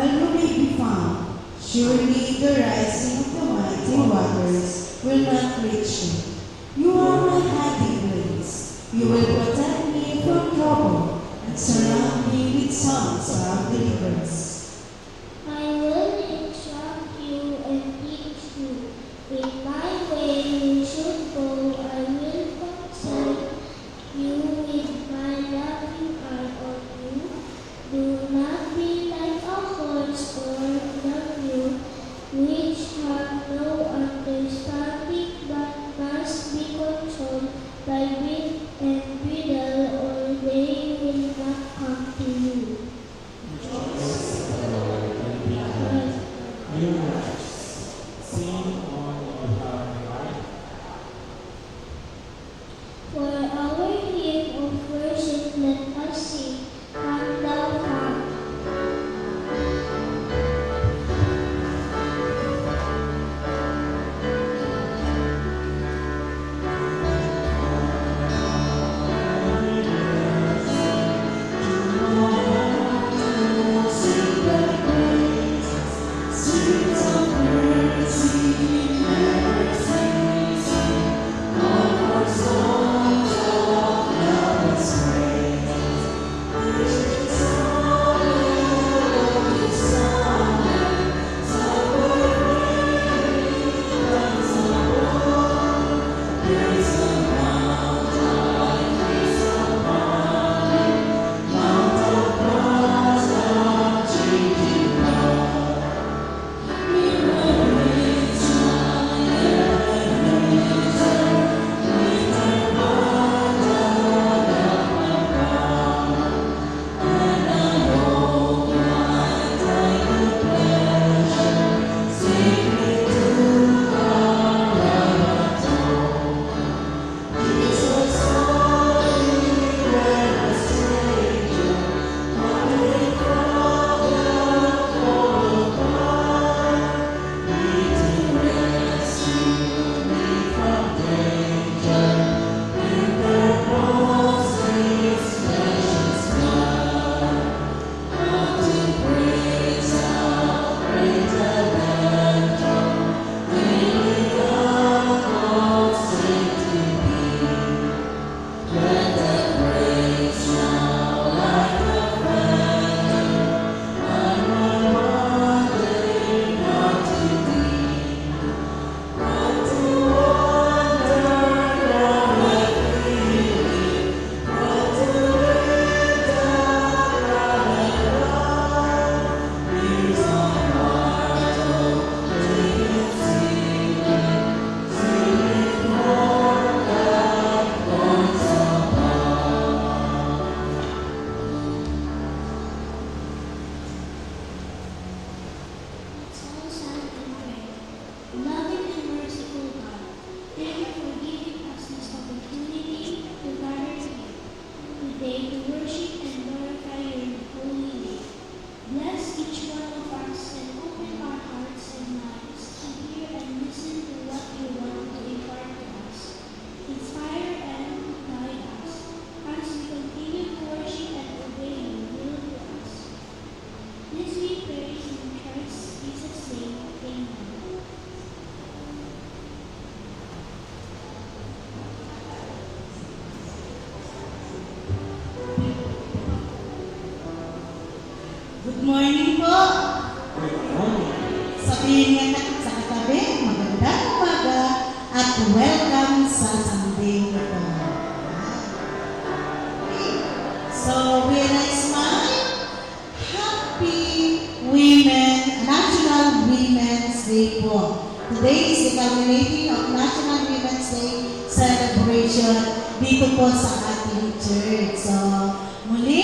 while you may be found. Surely the rising of the mighty waters will not reach you. You are my hiding place. You will protect me from trouble and surround me with songs of deliverance. I will instruct you and teach you. In my way you should go. I will consult you with my loving eye on you. Do not be like a horse or the mule, which have no understanding but must be controlled by bit and bridle, or they will not come to you. For our hymn of worship, let us sing, Come Thou Come. Loving and merciful God, thank you for giving us this opportunity to gather here today to worship and glorify your holy name. Bless each one of us and open our hearts and minds to hear and listen to what you want to impart to us. Inspire and guide us as we continue to worship and obey your will to us. This we pray in Christ Jesus' name. Amen. Good morning po. Sabihin nga sa katabi, magandang umaga at welcome sa Sunday ito. So, when I smile, happy National Women's Day po. Today is the culminating of National Women's Day celebration dito po sa ating church. So, muli,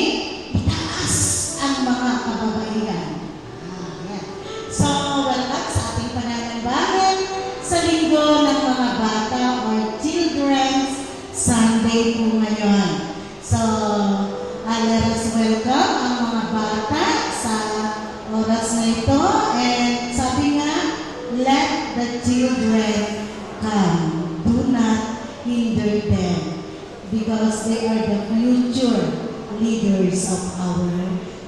itaas ang mga kababaihan. Yan. So, welcome sa ating pananambahan sa linggo ng mga bata or Children's Sunday po ngayon. So, let us welcome ang mga bata sa oras na ito. And sabi nga, let the children come. Do not hinder them because they are the future leaders of our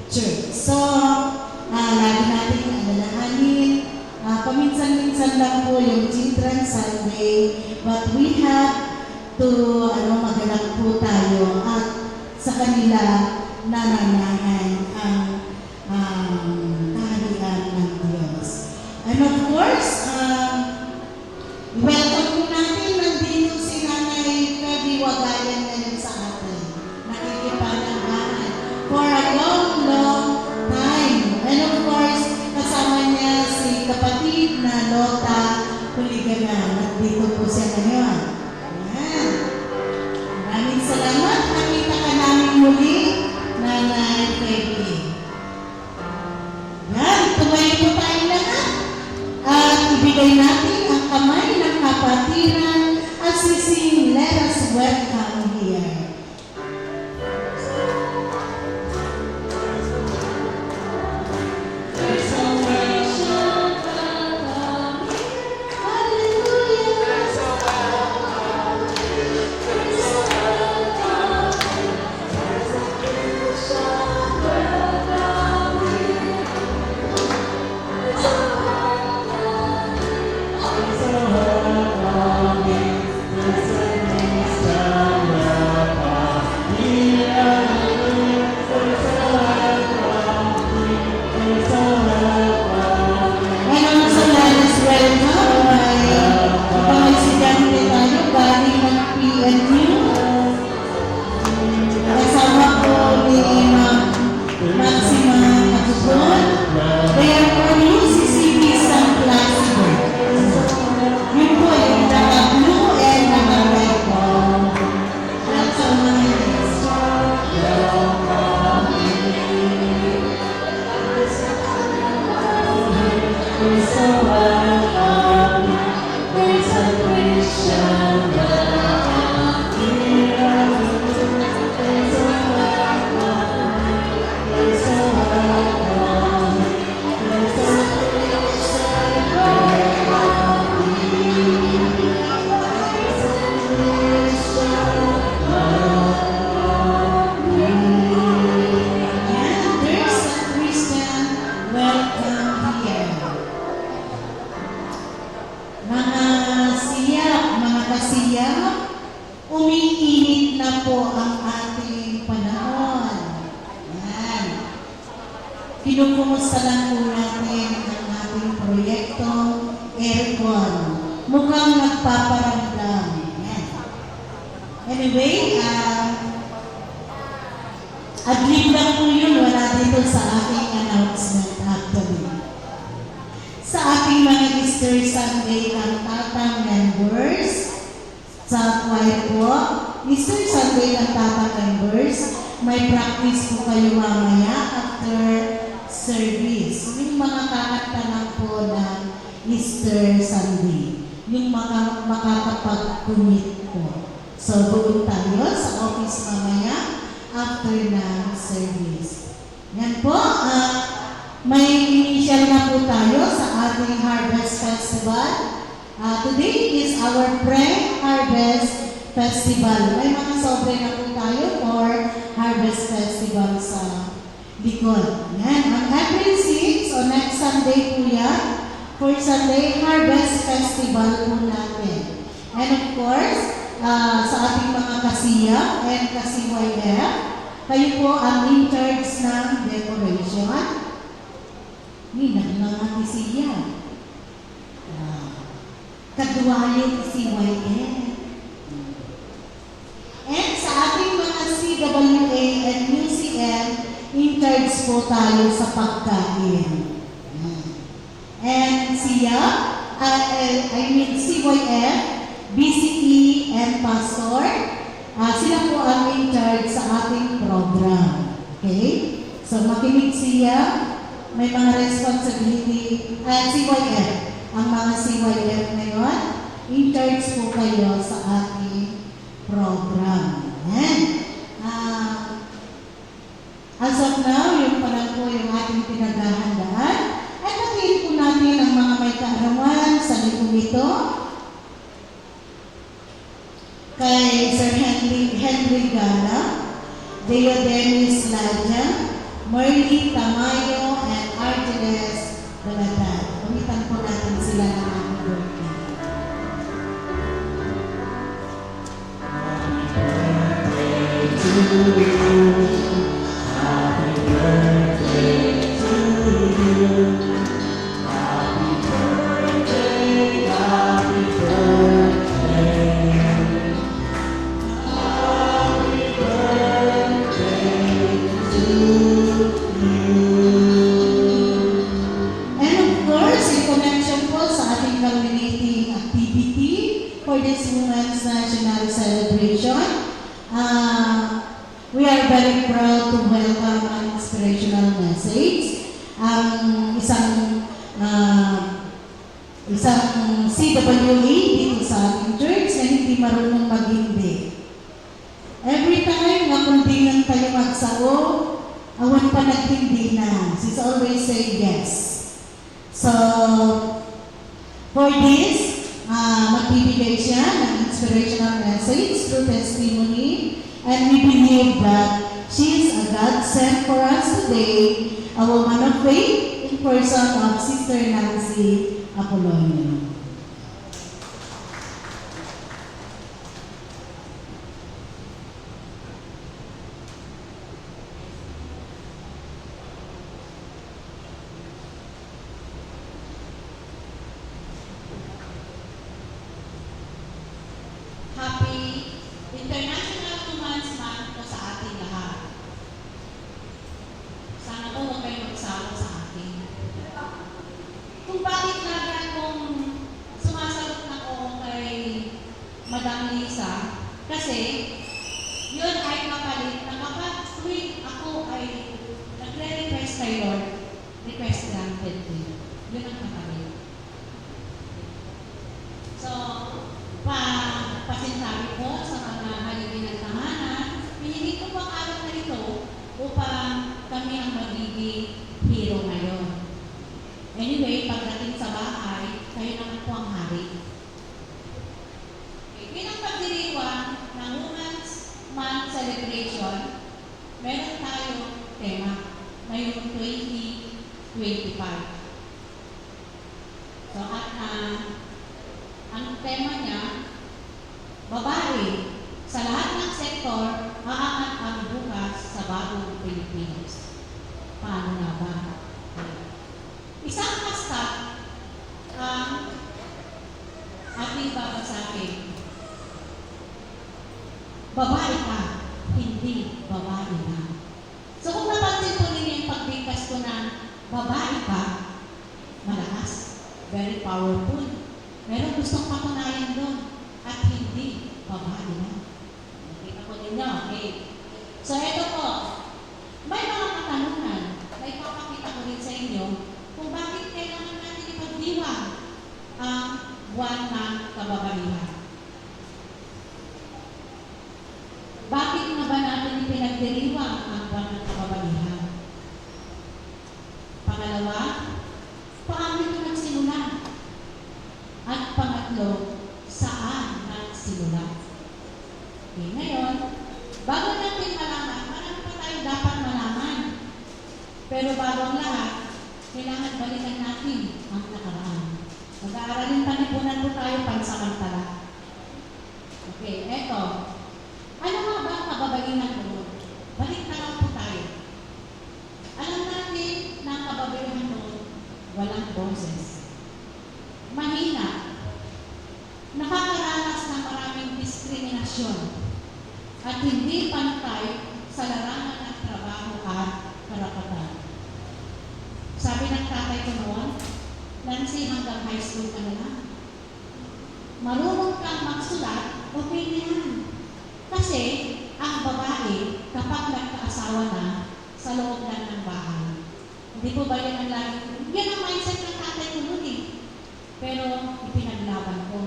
church. So, lagi lang po yung Children's Sunday, but we have to magalak po tayo at sa kanila nananahan ang kaharian ng Diyos. And of course, welcome po natin, nandito si Nanay Feby Wagayan ngayon sa atin. Nakikipanagahan for a long, long time. And of course, kasama niya si kapatid na Lota Puligana. Nandito po siya ngayon. Ayan. Maraming salamat. Nakita ka namin muli, Nanay Feby. Yan, tumayo po tayo lahat. At ibigay natin ang kamay ng kapatiran at sising, let us welcome here. Umiinit na po ang ating panahon. Yan. Kinukumusta lang po natin ang ating proyekto, aircon. Mukhang nagpaparamdam. Yan. Anyway, adlib lang po yun, wala dito sa aking announcement actually. Sa ating mga Easter Sunday kantatang members, sa choir po, Easter Sunday kantatang members, may practice po kayo mamaya after service. Yung mga kakanta lang po ng Easter Sunday, yung mga makakapag-commit po. So, doon tayo sa office mamaya after ng service. Yan po, may initial na po tayo sa ating Harvest Festival. Today is our pre-Harvest Festival. May mga sobre na po tayo for Harvest Festival sa Bicol. Yan, on April 6 o next Sunday po yan, for Sunday Harvest Festival po natin. And of course, sa ating mga kasiya and ka-CYF, kayo po ang in charge ng decoration. Ninang mga kasiya. Kadwayo CYF. And sa ating mga CWA and UCM, in charge po tayo sa pagkain. And siya, CYF, BCE, and Pastor, sila po ang in charge sa ating program. Okay? So makinig siya, may mga responsibility, CYF. Ang mga CYF ngayon, in charge po kayo sa ating program. Ayan. As of now, yung pala po yung ating pinaghahandaan. At natin po natin ang mga may kaarawan sa litong ito. Kay Sir Henry Gala, Deo Dennis Ladja, Merly Tamayo, and Argeles Baladad. Pamitan po natin sila ng ating isang CWA dito sa ating church na hindi marunong mag-hindi. Every time na kundingan tayo magsao, awan pa naghindi na. She's always say yes. So, for this, magbibigay siya ng inspirational message through testimony, and we believe that she is a God sent for us today, a woman of faith in person of Sister Nancy Apolonio. Happy International Women's Month po sa ating lahat. Sana po huwag kayong magsawa sa akin. Kung bakit naga kung sumasagot na ako kay Madam Lisa, kasi yun ay kapalit na kapag tuwing ako ay nagre-request kay Lord, request granted din. Yun ang kapalit. So, pasinsabi po sa mga haligi ng tahanan, pinili ko po ang araw na ito upang kami ang magiging hero ngayon. Anyway, pagdating sa bahay, kayo naman po ang hari. Okay, bilang pagdiriwang ng Women's Month Celebration, meron tayong tema ngayong 2025. So, ang tema niya, babae, sa lahat ng sektor, aangat ang bukas sa bagong Pilipinas. Paano nga ba? Isang hashtag ang ating babasagin. Babae ka, hindi babae na. So kung napansin po ninyo yung pagbigkas ko na babae ka, malakas, very powerful. Meron gustong patunayan doon at hindi babae na. Nakita po ninyo, okay? So ito po, may mga katanungan na ipapakita ko rin sa inyo kung bakit kailangan natin ipagdiwang ang buwan ng kababaihan. Bakit nga ba natin ipinagdiriwang ang buwan ng kababaihan? Pangalawa, paano ito nagsimula? At pangatlo, saan nagsimula? Okay, ngayon, bago natin malaman, marami pa tayo dapat malaman. Pero bago ang lahat, kailangan balikan natin ang nakaraan. Mag-aaralin panipunan po tayo pansamantala. Okay, eto. Ano nga ba ang kababaihan doon? Balik na lang po tayo. Alam natin na ang kababaihan doon, walang boses. Mahina. Nakakaranas ng maraming diskriminasyon at hindi pantay sa larangan ng trabaho at karapatan. Sabi ng tatay ko noon, Nancy, hanggang high school ka na lang. Marunong kang magsulat, okay na yan. Kasi ang babae, kapag nagkaasawa na, sa loob lang ng bahay. Hindi po ba yan ang lagi? Yan ang mindset ng tatay ko noon eh. Pero ipinaglaban ko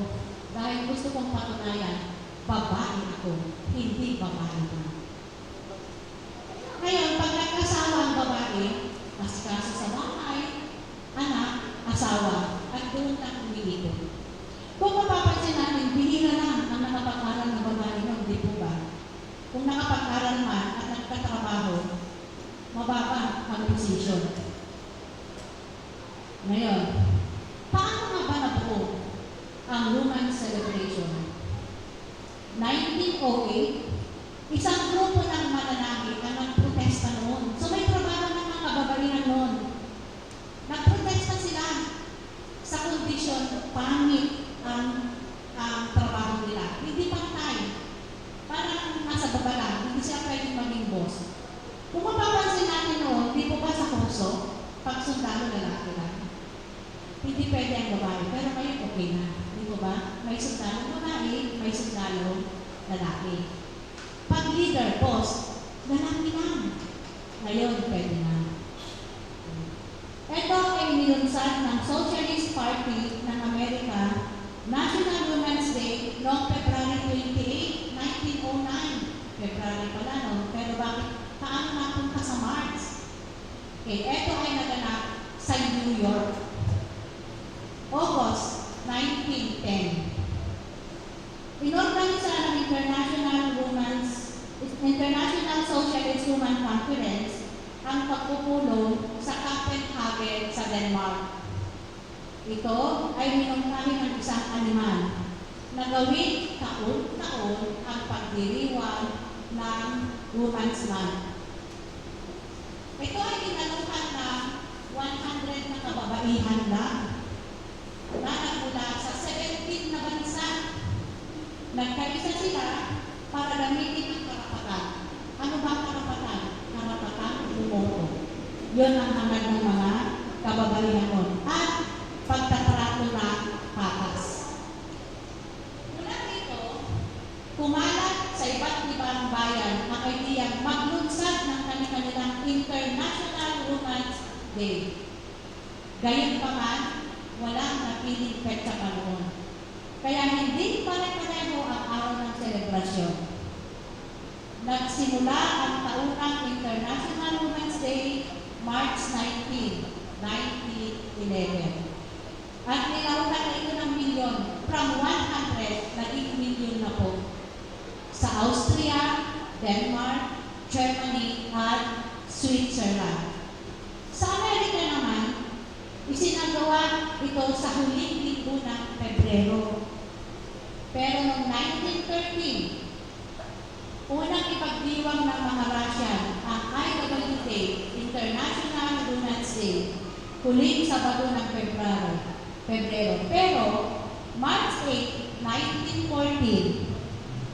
dahil gusto kong patunayan, babae ako, hindi babae na. Ngayon, pag nagkasawa ang babae, asikaso sa bahay, anak, asawa, at doon lang umiikot. Kung mapapansin natin, bihira lang ang nakapag-aral ng babae noon, di po ba? Kung nakapag-aral man at nagtatrabaho, mababa ang posisyon. Ngayon, paano nga ba nabuo ang Women's Celebration? 1908, isang grupo ng mananangin ang nagprotesta noon. So may trabaho ng mga kababaihan noon. Nagprotesta sila sa kondisyon, pangit ang trabaho nila. Hindi pantay. Parang nasa baba lang, hindi siya pwedeng maging boss. Kung mapapansin natin noon, di po ba sa kurso, pag sundalo lalaki lang? Hindi pwede ang babae, pero ngayon okay na. Di po ba? May sundalo babae, may sundalo lalaki. Pag leader, boss, lalaki lang. Ngayon, pwede na. Ito ay nilunsad ng Socialist Party ng Amerika, National Women's Day noong February 28, 1909. February pala, no? Pero bakit paano napunta sa March? Okay, ito ay naganap sa New York. August 1910. Inorganisa ng International Socialist Women Conference ang pagpupulong sa Copenhagen sa Denmark. Ito ay minungkahi ng isang animal na gawin taon-taon ang pagdiriwang ng Women's Month. Ito ay dinaluhan ng 100 na kababaihan lang na nagmula sa 17 na bansa. Nagkaisa sila para gamitin ang karapatan. Ano ba ang karapatan? Karapatan bumoto. Yun ang hangad ng mga kababaihan ko. At pagtatrato ng patas. Mula dito, kumalat sa iba't ibang bayan ang ideyang maglunsad ng kanilang International Women's Day. Gayunpaman, walang napiling petsa pa noon. Kaya hindi pare-pareho ang araw ng selebrasyon. Nagsimula ang taunang International Women's Day, March 19, 1911. At nilaunan na ito ng milyon. From 100, naging milyon na po. Sa Austria, Denmark, Germany, at Switzerland. Sa Amerika naman, isinagawa ito sa huling linggo ng Pebrero. Pero noong 1913, unang ipagdiwang ng mga Russian ang IWD, International Women's Day, huling Sabado ng Pebrero. Pero, March 8, 1914,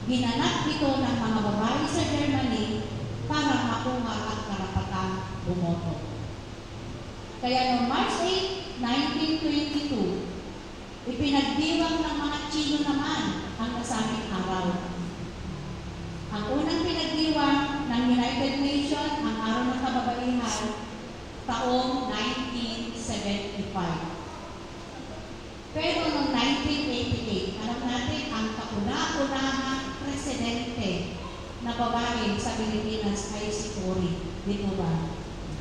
ginanap ito ng mga babae sa Germany para makuha ang karapatang bumoto. Kaya noong March 8, 1922, ipinagdiwang ng mga Chino naman ang nasabing araw. Ang unang pinagdiwang ng United Nations ang araw ng kababaihan taong 1975. Pero noong 1988, alam natin ang kauna-unahang presidente na babae sa Pilipinas ay si Cory. Di mo ba?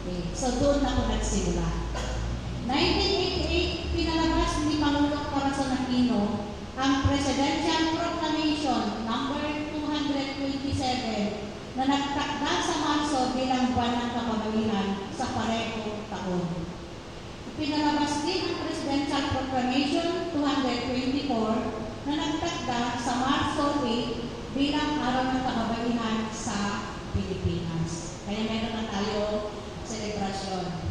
Okay. So doon ako nagsimula. 1988, pinalabas ni Pangulong Corazon Aquino ang Presidential Proclamation number 227 na nagtakda sa Marso bilang buwan ng kababaihan sa parehong taon. Pinalabas din ang Presidential Proclamation 224 na nagtakda sa Marso 8 bilang araw ng kababaihan sa Pilipinas. Kaya meron na tayo selebrasyon.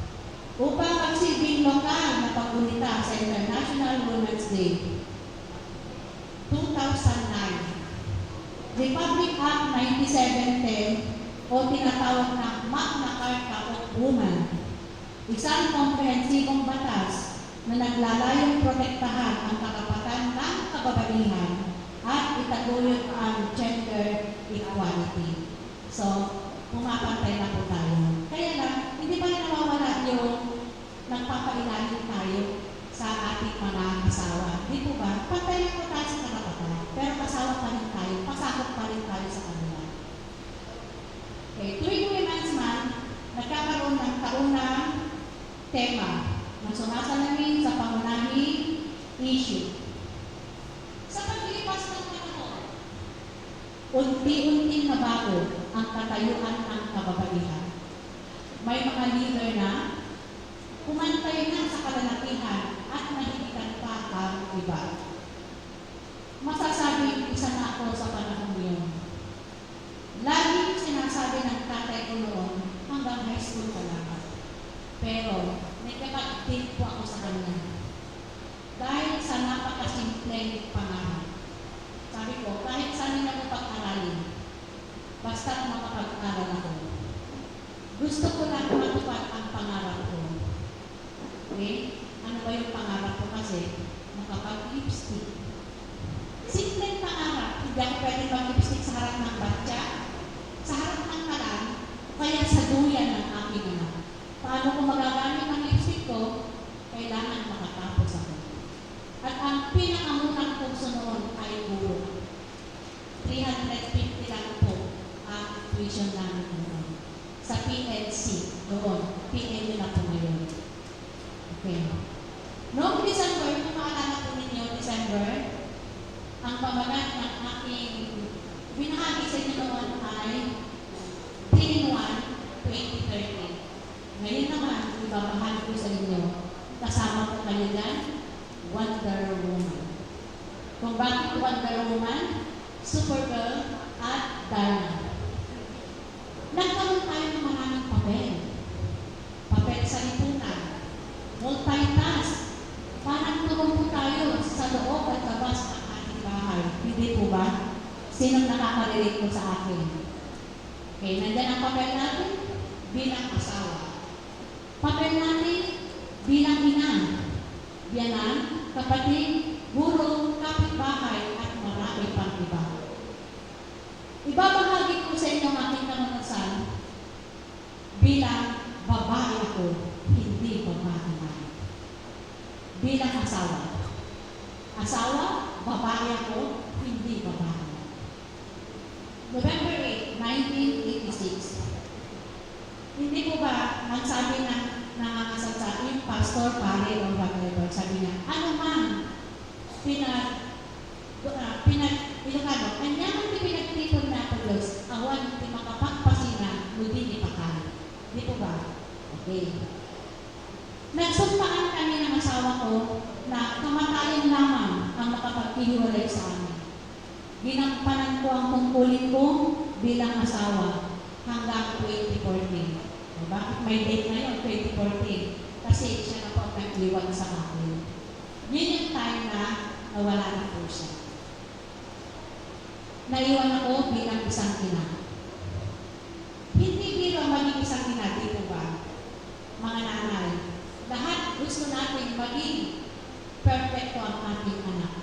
Upang magsilbing lokal na paggunita sa International Women's Day. 2009, Republic Act 9710 o tinatawag na Magna Carta of Women, isang komprehensibong batas na naglalayong protektahan ang karapatan ng kababaihan at itaguyod ang gender equality. So, pumapantay na po tayo. Kaya lang, hindi ba nawawala yung nagpapailalim tayo sa ating mga asawa? Di po ba? Pantay na po tayo sa karapatan, pero pasawa pa rin tayo, pasakot pa rin tayo sa kanila. Okay, tuwing Women's Month, nagkakaroon ng taunang tema na sumasalamin sa pangunahing issue. Sa paglipas ng panahon, unti-unting nabago ang katayuan ng kababaihan. May mga leader na kumantay na sa kalalakihan at nahihitan pa ang iba. Masasabing isa na ako sa panahon yun. Laging sinasabi ng tatay ko noon hanggang high school pa lang. Pero may kapag-take po ako sa kanya. Dahil sa napakasimpleng pangarap. Sabi ko, kahit saan nila ko pag-aralin, basta makapag-aral ako. Gusto ko lang matupad ang pangarap ko. Okay? Ano ba yung pangarap ko kasi? Makapag-lipstick. Simpleng pangarap. Hindi ako pwede mag-lipstick sa harap ng batya, sa harap ng kalan, kaya sa duyan ng aking anak. Paano ko magagamit ang lipstick ko? ko, kailangan makatapos ako. At ang pinakamunang kurso noon ay guro. 350 lang po ang tuition namin noon. Sa PNC, doon. PNU na po ngayon. Okay. Noong December, kung maalala po ninyo, December, ang pamagat ng aking binahagi sa inyo noon ay 3-in-1, 2030. Ngayon naman, ibabahagi ko sa inyo, kasama ko kayo dyan, Wonder Woman. Kung bakit Wonder Woman, Supergirl, at Diamond. Nagkaroon tayo ng maraming papel. Papel sa lipunan. Multitask. Parang tumumpo tayo sa loob at labas ng ating bahay. Hindi po ba? Sinong nakaka-relate po sa akin? Okay, nandyan ang papel natin bilang asawa. Papel natin bilang ina. Biyanan, kapatid, guro, kapitbahay, at marami pang iba. Ibabahagi ko sa inyo ang aking kanunasan bilang babae ako, hindi babae na. Bilang asawa. Asawa, babae ako, hindi babae. November 8, 1986. Hindi po ba ang sabi ng nangangasal sa akin, pastor, pare, o whatever, sabi niya, ano man, Ilocano, kanyaman di pinagtipon na po Diyos, awan di makapagpasina, hindi di pakali. Di po ba? Okay. Nagsumpaan kami ng asawa ko na kamatayan lamang ang makapaghihiwalay sa amin. Ginampanan ko ang tungkulin ko bilang asawa hanggang 2014. Bakit may date na yun, 2014? Kasi siya na po ang nag-iwan sa akin. Yun yung time na nawala na po siya. Naiwan ako bilang isang ina. Hindi biro maging isang ina, dito ba? Mga nanay, lahat gusto natin maging perfecto ang ating anak.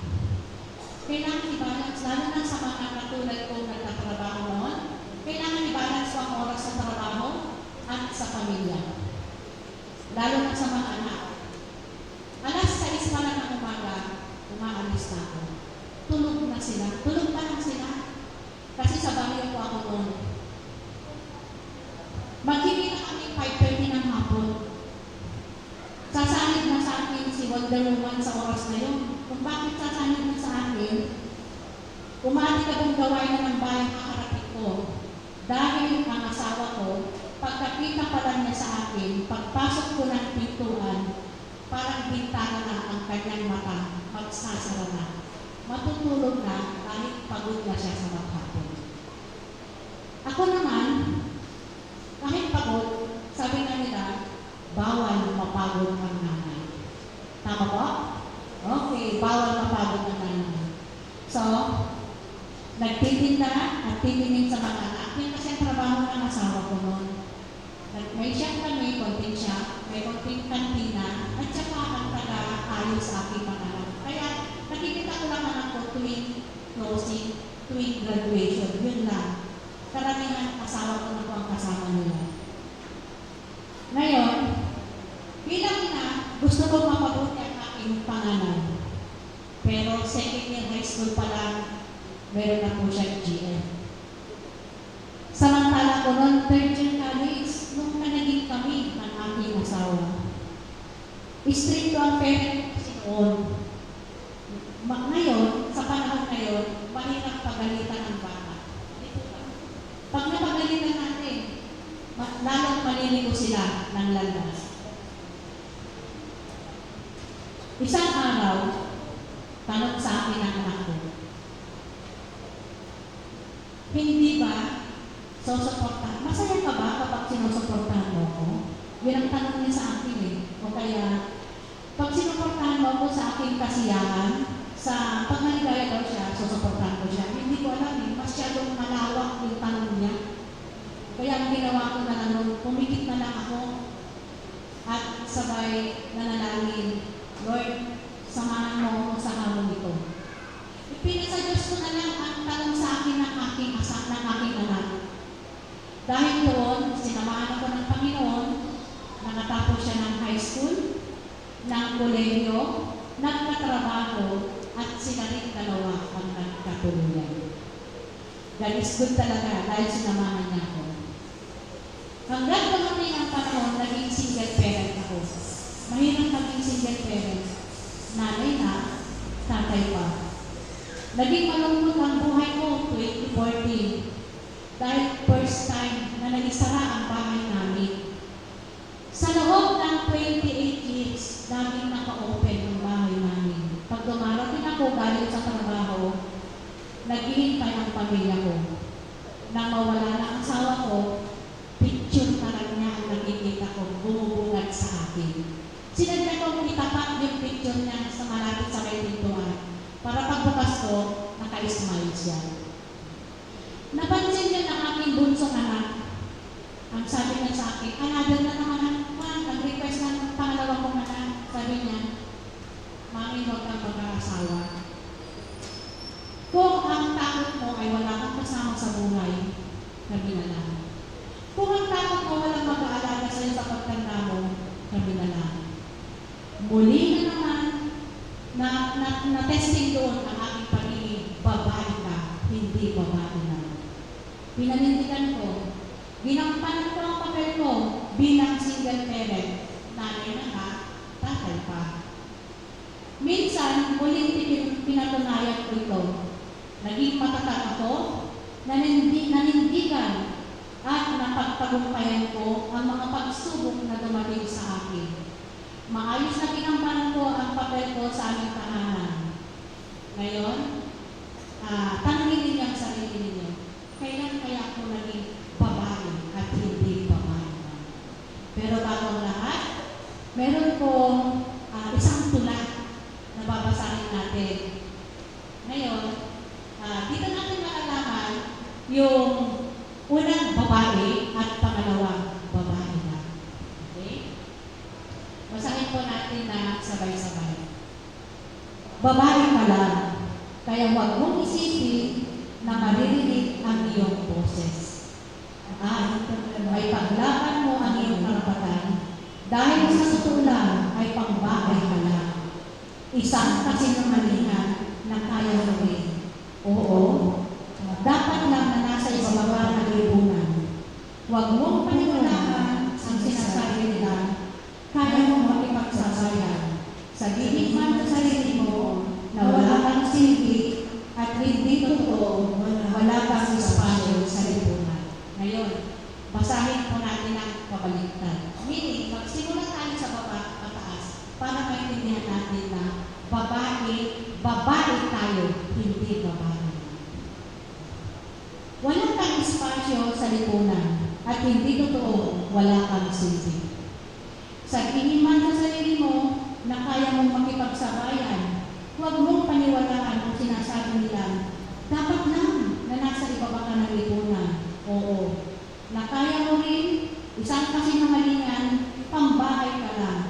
Kailangan i-balance, lalo na sa mga katulad ko nagtatrabaho noon, kailangan i-balance ang oras sa trabaho at sa pamilya. Lalo na sa mga anak. Alas 6 pa lang ng umaga, umaalis na ako. Tulog na sila. Tulog pa lang sila. Kasi sa baryo po ako noon. Magkikita kami 5:30 ng hapon. Sasanib na sa akin si Wonder Woman sa oras na yun. Kung bakit sasanib na sa akin, umati ka kong gawain na ng bahay kakarapit ko. Dahil ang asawa ko, pagkakita pa lang niya sa akin, pagpasok ko ng pintuan, parang bintana na ang kanyang mata, magsasara na. Matutulog na kahit pagod na siya sa maghapon. Ako naman, kahit pagod, sabi nga nila, bawal mapagod ang nanay. Tama ba? Okay, bawal mapagod ang nanay. So, nagtitinda at titingin sa mga anak. Yan kasi ang trabaho ng asawa ko noon. May shop kami, konting shop, may konting kantina, at saka ang taga-ayos sa aking mga anak. Kaya, nakikita ko lang anak ko tuwing closing, tuwing graduation, yun lang. Karamihan asawa ko na po ang kasama nila. Ngayon, bilang ina, gusto ko mapabuti ang aking pangalan. Pero second year high school pa lang, meron na po siya GM. Samantala ko noon, third year college, nung nanaging kami ng aking asawa. Stricto ang parent kasi noon. Ngayon, sa panahon ngayon, mahirap pagalitan ang bata. Pag napagalitan natin, lalong maliligo sila ng landas. Isang araw, tanong sa akin ang anak ko, hindi ba susuportahan? Masaya ka ba kapag sinusuportahan mo ko? Yun ang tanong niya sa akin eh. O kaya, pag sinuportahan mo ko sa aking kasiyahan, sa pag naligaya daw siya, susuportahan ko siya. Hindi ko alam eh, masyadong malawak yung tanong niya. Kaya ang ginawa ko na lang, pumikit na lang ako at sabay nanalangin, Lord, samahan mo ako sa hamon ito. Ipinasa Diyos ko na lang ang tanong sa akin ng aking anak. Dahil doon, sinamahan ako ng Panginoon, nakatapos siya ng high school, ng kolehiyo, nagkatrabaho, at sila rin dalawa ang nagkatuluyan. God is good talaga dahil sinamahan niya ako. Hanggang dumating ang panahon, naging single parent ako. Mahirap maging single parent. Nanay na, tatay pa. Naging malungkot ang buhay ko 2014 dahil first time na nagisara ang bahay namin. Sa loob ng 28 years, daming naka-open ang bahay namin. Pag dumarating ako galing sa trabaho, naghihintay ang pamilya ko. Nang mawala na ang asawa ko, picture na lang niya ang nakikita ko, bumubungad sa akin. Sinadya kong itapat yung picture niya sa malapit sa may pintuan para pagbukas ko, naka-smile siya. Napansin niya ng aking bunsong anak. Ang sabi niya sa akin, another na naman nag-request na ng pangalawa kong anak. Sabi niya, Mami, huwag kang mag-aasawa. Kung ang takot mo ay wala kang kasama sa buhay, kami na lang. Kung ang takot mo walang mag-aalaga sa iyo sa pagtanda mo, kami na lang. Muli na naman, na-testing doon ang aking pagiging babae ka, hindi babae na. Pinanindigan ko, ginampanan ko ang papel ko bilang single parent, nanay na nga, tatay pa. Minsan, muling pinatunayan ko ito. Naging matatag ako, nanindigan, at napagtagumpayan ko ang mga pagsubok na dumating sa akin. Maayos na ginampanan ko ang papel ko sa aming tahanan. Ngayon, tanongin ninyo ang sarili ninyo. Kailan kaya ako naging babae at hindi babae? Pero bago ang lahat, meron pong isang tula na babasahin natin. Ngayon, dito natin malalaman yung unang babae at pangalawang babae na. Okay? Basahin po natin na sabay-sabay. Babae ka lang, kaya huwag mong isipin na maririnig ang iyong boses. May paglaban mo ang iyong karapatan dahil sa totoo lang ay pangbahay ka lang. Isang kasinungalingan na kaya mo rin. Oo, dapat lang na nasa ibababa ng lipunan. Huwag mong paniwalaan ang sinasabi nila. Kaya mo makipagsasayan. Sabihin man sa sarili mo na wala kang silbi at hindi totoo, wala kang espasyo sa lipunan. Ngayon, basahin po natin ang kabaliktad. Meaning, magsimula tayo sa baba pataas para maintindihan natin na babae tayo, hindi babae. Wala kang espasyo sa lipunan at hindi totoo, wala kang silbi. Sabihin man sa sarili mo na kaya mong makipagsabayan, huwag mong paniwalaan ang sinasabi nila. Dapat lang na nasa ibaba ka ng lipunan. Oo. Na kaya mo rin, isang kasinungalingan, pambahay ka lang.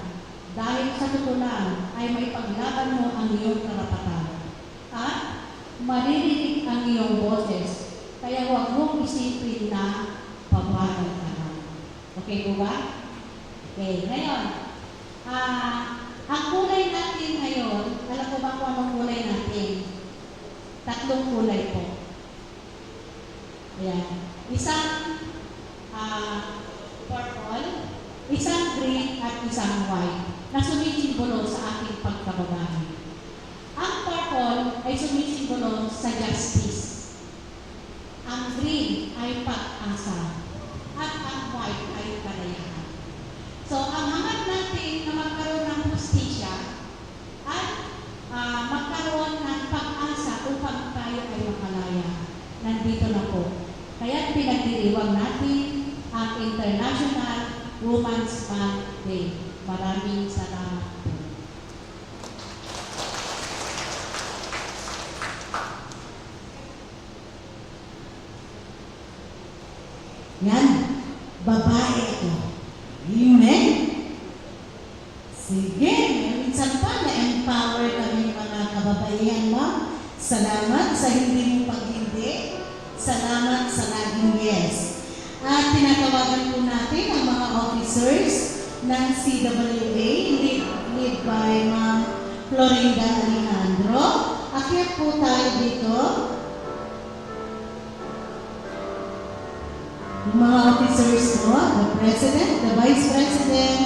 Dahil sa totoo lang ay may paglaban mo ang iyong karapatan. At maririnig ang iyong boses. Kaya huwag mong isipin na babae ka lang. Okay po ba? Okay, ngayon, ang kulay natin ngayon, alam ko ba kung anong kulay natin? 3 kulay po. Ayan. Isang purple, isang green, at isang white na sumisimbolo sa ating pagkababae. Ang purple ay sumisimbolo sa justice. Ang green ay pag-asa. At ang white ay kalayaan. So, ang hangad natin na magkaroon ng hustisya at magkaroon ng pag-asa upang tayo ay makalaya. Nandito na po. Kaya pinagdiriwang natin ang International Women's Month Day. Maraming salamat po. Yan, babae ito. Amen? Sige, minsan pa na-empower kami mga kababaihan mo. Salamat sa hindi mong pag-hindi. Salamat sa laging yes. At tinatawagan po natin ang mga officers ng CWA, lead by Ma'am Florinda Alejandro. Akyat po tayo dito. Yung mga officers mo, the President, the Vice President,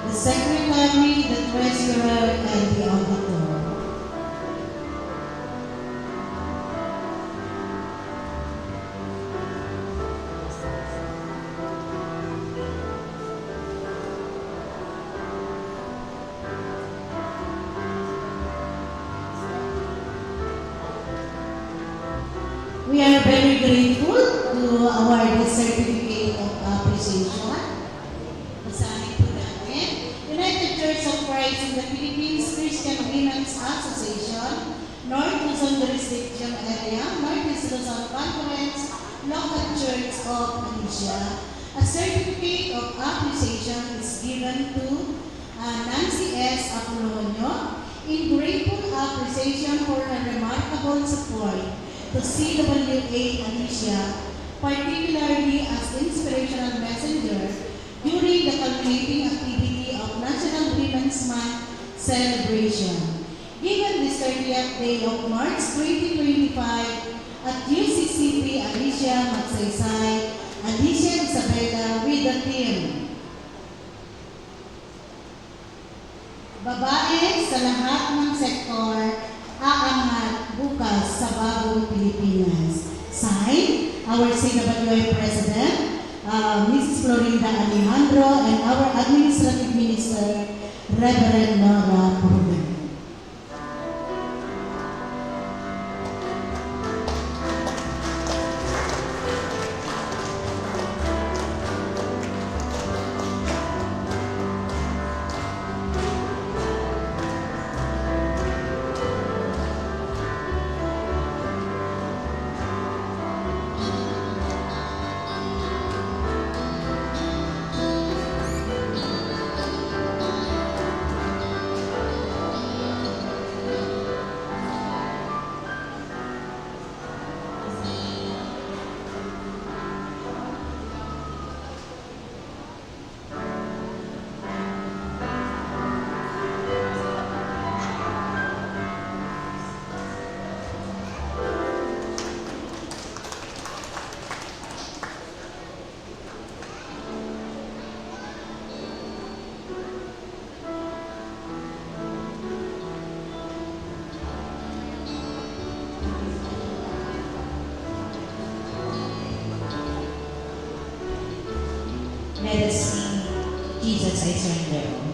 the Secretary, the Treasurer, and the Auditor. We are very grateful to award this certificate of appreciation. Basahin po natin. United Church of Christ in the Philippines Christian Women's Association, North Luzon Jurisdiction Area, Northeast Luzon Conference, Local Church of Alicia. A certificate of appreciation is given to Nancy S. Apolonio in grateful appreciation for her remarkable support to CWA Alicia, particularly as inspirational messenger during the culminating activity of National Women's Month celebration. Given this 30th day of March 2025 at UCCP Alicia Magsaysay, Alicia Isabela with the theme, Babae sa lahat ng sektor, aangat bukas sa bagong Pilipinas. Signed, our CWI President, Mrs. Florinda Alejandro, and our Administrative Minister, Reverend Nora Purman. Let us sing, Jesus, I surrender all.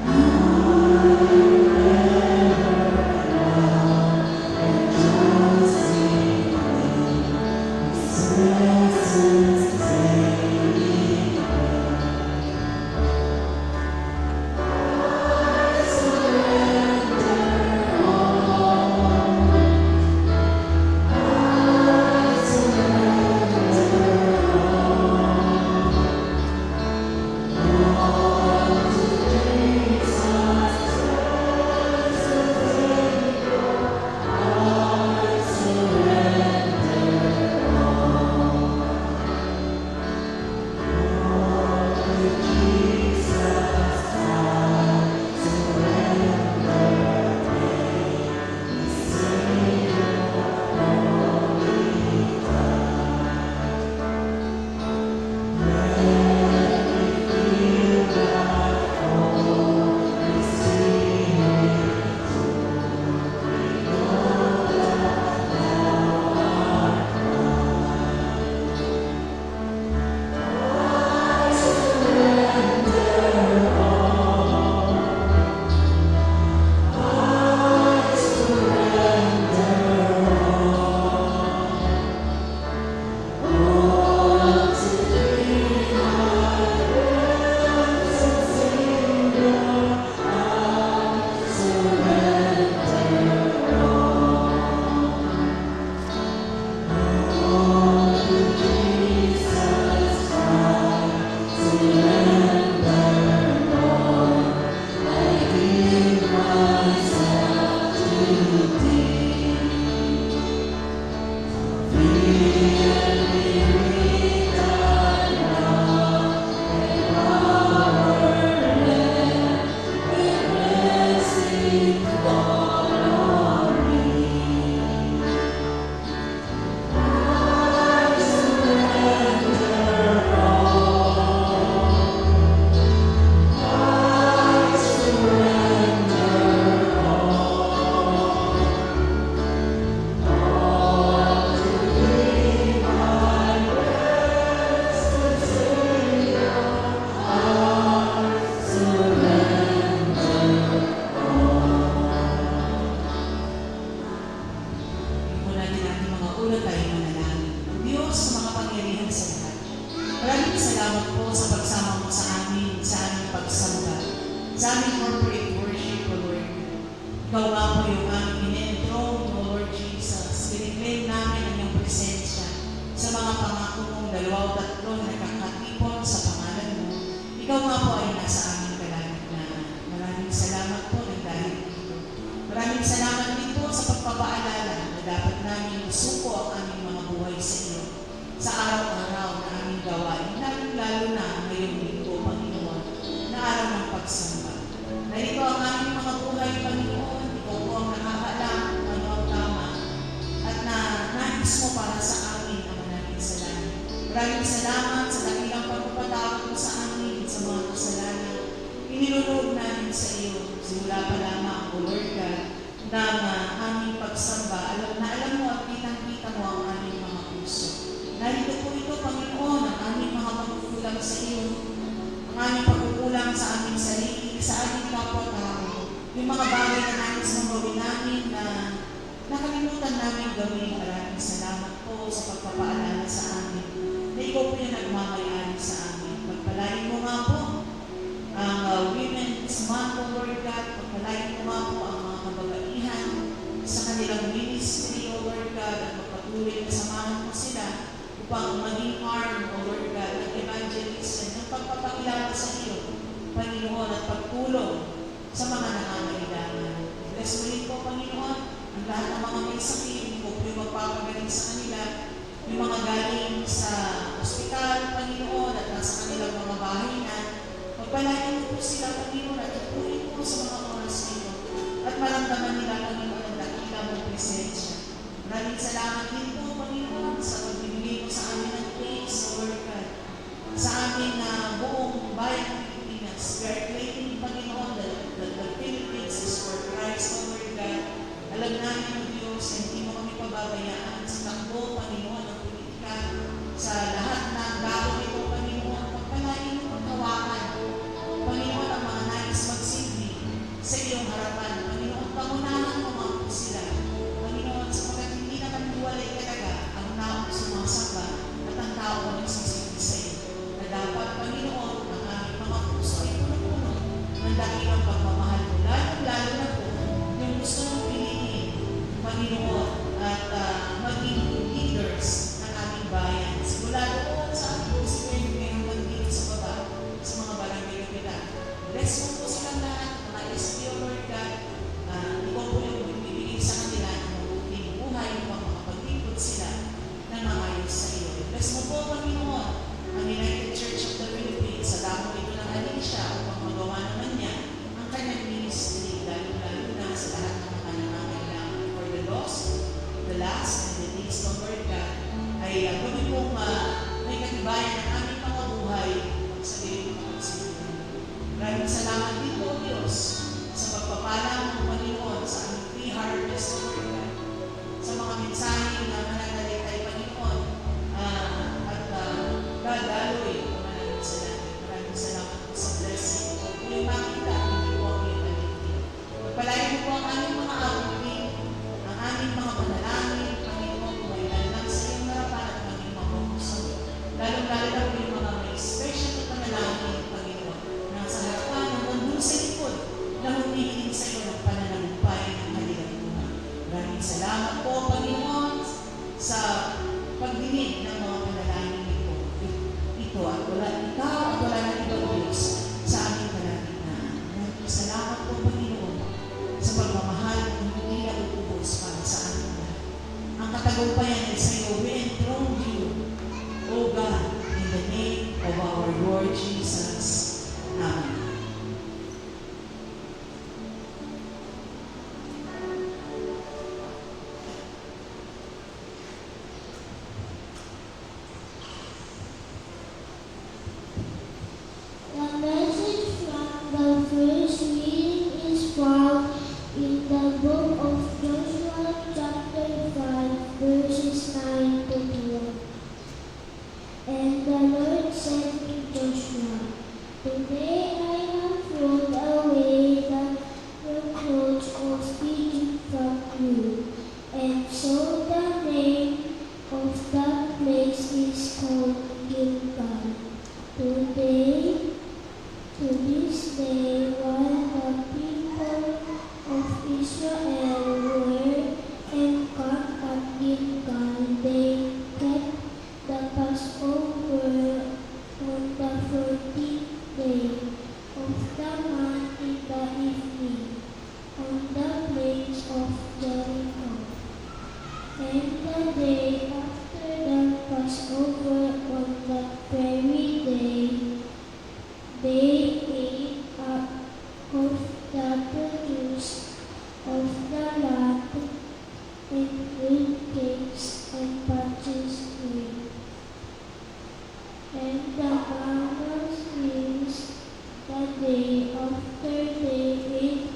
Amen. Mula din natin mga ulo tayo manalangin. Diyos sa mga pangyarihan sa lahat. Maraming salamat po sa pagsama mo sa amin, sa aming pagsamba, sa aming corporate worship, O Lord. Ikaw nga po yung aming in-enthroned, O Lord Jesus. Kiniklaim namin ang iyong presensya sa mga pangako mong 2 o 3 na nakakatipon sa pangalan mo. Ikaw nga po ay nasa aming kalagitnaan. Maraming salamat po ng dahil dito. Maraming salamat din po sa pagpapaalala na dapat namin isuko ang aming mga buhay sa iyo sa araw-araw na aming gawain, lalo na ngayong linggo, Panginoon, na araw ng pagsamba. Narito ang aming mga buhay, Panginoon, ikaw po ang nakakaalam kung ano ang tama at na nais mo para sa amin ang manangin sa langit. Maraming salamat sa dakilang pagpapatawad mo sa amin sa mga kasalanan. Inilulob namin sa iyo, simula pa lamang, O Lord God, ng aming pagsamba. Alam mo at kitang-kita mo ang aming mga puso. Narito po ito, Panginoon, ang aming mga pagkukulang sa iyo, ang aming pagkukulang sa aming sarili, sa aming kapwa-tao, yung mga bagay na nais mong gawin namin na nakalimutan namin gawin. Maraming salamat po sa pagpapaalala sa amin na ikaw po yung nagmamayari sa amin. Pagpalain mo nga po ang Women's Month, O Lord God. Pagpalain mo nga po ang mga kababaihan sa kanilang ministry, O Lord God, at magpatuloy na samahan mo sila upang maging arm, O Lord God, ng evangelism, ng pagpapakilala sa iyo, Panginoon, at pagtulong sa mga nangangailangan. Bless mo rin po, Panginoon, ang lahat ng mga may sakit, po yung magpapagaling sa kanila, yung mga galing sa ospital, Panginoon, at nasa kanilang mga bahay na pagpalain mo po sila, Panginoon, at tutuloy po sa mga oras nito, at maramdaman nila, Panginoon, ang dakila mong presensya. Maraming salamat din po, Panginoon, sa pagbibigay mo sa amin ng praise, O Lord God, sa amin na buong bayan ng Pilipinas. We are claiming, Panginoon, that the Philippines is for Christ, O Lord God. Alam namin, O Diyos, hindi mo kami pababayaan sa takbo, Panginoon, ng politika, sa lahat ng gawin ito, Panginoon, pagpalain mo pagkawakan. Panginoon, ang mga nais magsilbi sa iyong harapan. Panginoon, pangunahan mo mga po sila. Panginoon, sapagkat hindi naman duwalay talaga ang taong sumasamba at ang taong nagsisilbi sa iyo. Na dapat, Panginoon, ang aming mga puso ay puno-puno ng dakilang pagmamahal mo. Lalo na po yung gusto mong piliin, Panginoon, at maging leaders ng aming bayan. Simula doon sa aming munisipyo hanggang dito sa baba, sa mga barangay na kita. Bless mo po silang lahat, mga SPO, Lord God. Ikaw po yung magbibigay sa kanila ng mabuting buhay upang makapaglingkod sila ng maayos sa iyo. Bless mo po, Panginoon, ang United Church of the Philippines sa damo ito ng Alicia upang magawa naman niya ang kanyang ministry, lalo na sa lahat ng mga nangangailangan for the lost, the last, and the least, O Lord God, ay kami pong may katibayan ng aming mga buhay sa gayon ng pagsimulan. Maraming salamat din po, Diyos, sa pagpapala ng Panginoon sa aming pre-harvest, O Lord God, sa mga mensahe na mananalitay, Panginoon, at dadaloy ang mananalitay sa natin. Maraming salamat po sa blessing. Kung po yung makita, hindi po ang iyong paligid. Pagpalain mo po ang aming mga outreach, ang aming mga panalangin, Panginoon, kung may lang sa iyong harapan at maging mabukusan. Lalo-lalo na po yung mga may special na panalangin, Panginoon, na sa harapan ng nandun sa likod na humihiling sa iyo ng pananagumpay ng kanilang buhay. Maraming salamat po, Panginoon, sa pagdinig ng mga panalangin ito at wala ikaw at wala na iba, Diyos, sa aming kalagitnaan. Maraming salamat po, Panginoon, sa pagmamahal ng hindi na tagumpayan ay sa iyo. We enthrone you, O God, in the name of our Lord Jesus. Amen. The message from the first reading is found in the book of Joshua, chapter 5, verses 9 to 12. And the Lord said to Joshua, "Today I have rolled away the reproach of Egypt from you." And so the name of that place is called Gilgal. Today, to this day, while the people of Israel were encamped at Gilgal, they kept the Passover on the 14th day of the month in the evening, on the plains of Jericho. And the day after the Passover, on the very day, they ate up of the produce of the land, and grilled cakes and purchased grain. And the manna ceased the day after they ate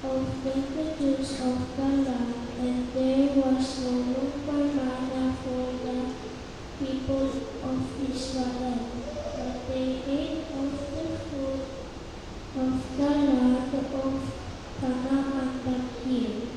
of the produce of the land, and there was no longer manna for the people of Israel, but they ate of the food of the land of Canaan that year.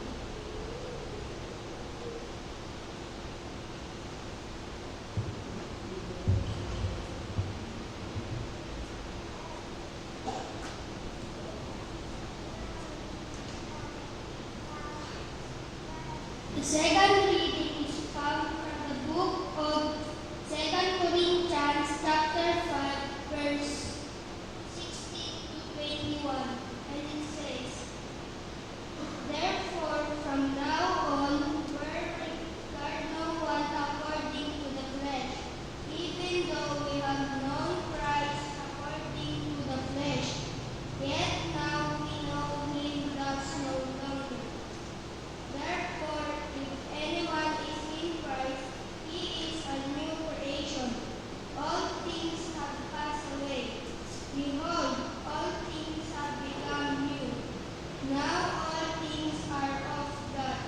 The second reading is found from the book of 2 Corinthians chapter 5 verse 16 to 21, and it says, "Therefore from now on regard no one according to the flesh, even though we have known Christ according to the flesh, yet now we know him thus no longer. Therefore, if anyone is in Christ, he is a new creation. All things have passed away. Behold, all things have become new. Now all things are of God,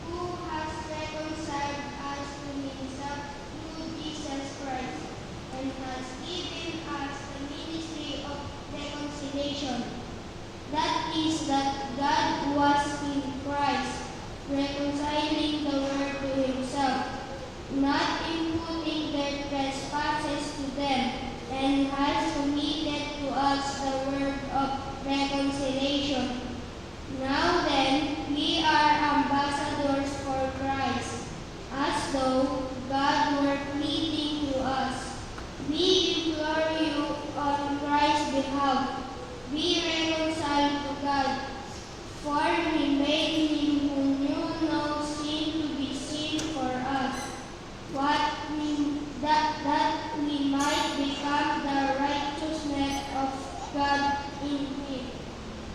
who has reconciled us to himself through Jesus Christ, and has given us the ministry of reconciliation. That is, that God was in Christ, reconciling the world to himself, not imputing their trespasses to them, and has committed to us the word of reconciliation. Now then, we are ambassadors for Christ, as though God were pleading to us. We implore you on Christ's behalf, be reconciled to God. For he made him who knew no sin to be sin for us, that we might become the righteousness of God in him.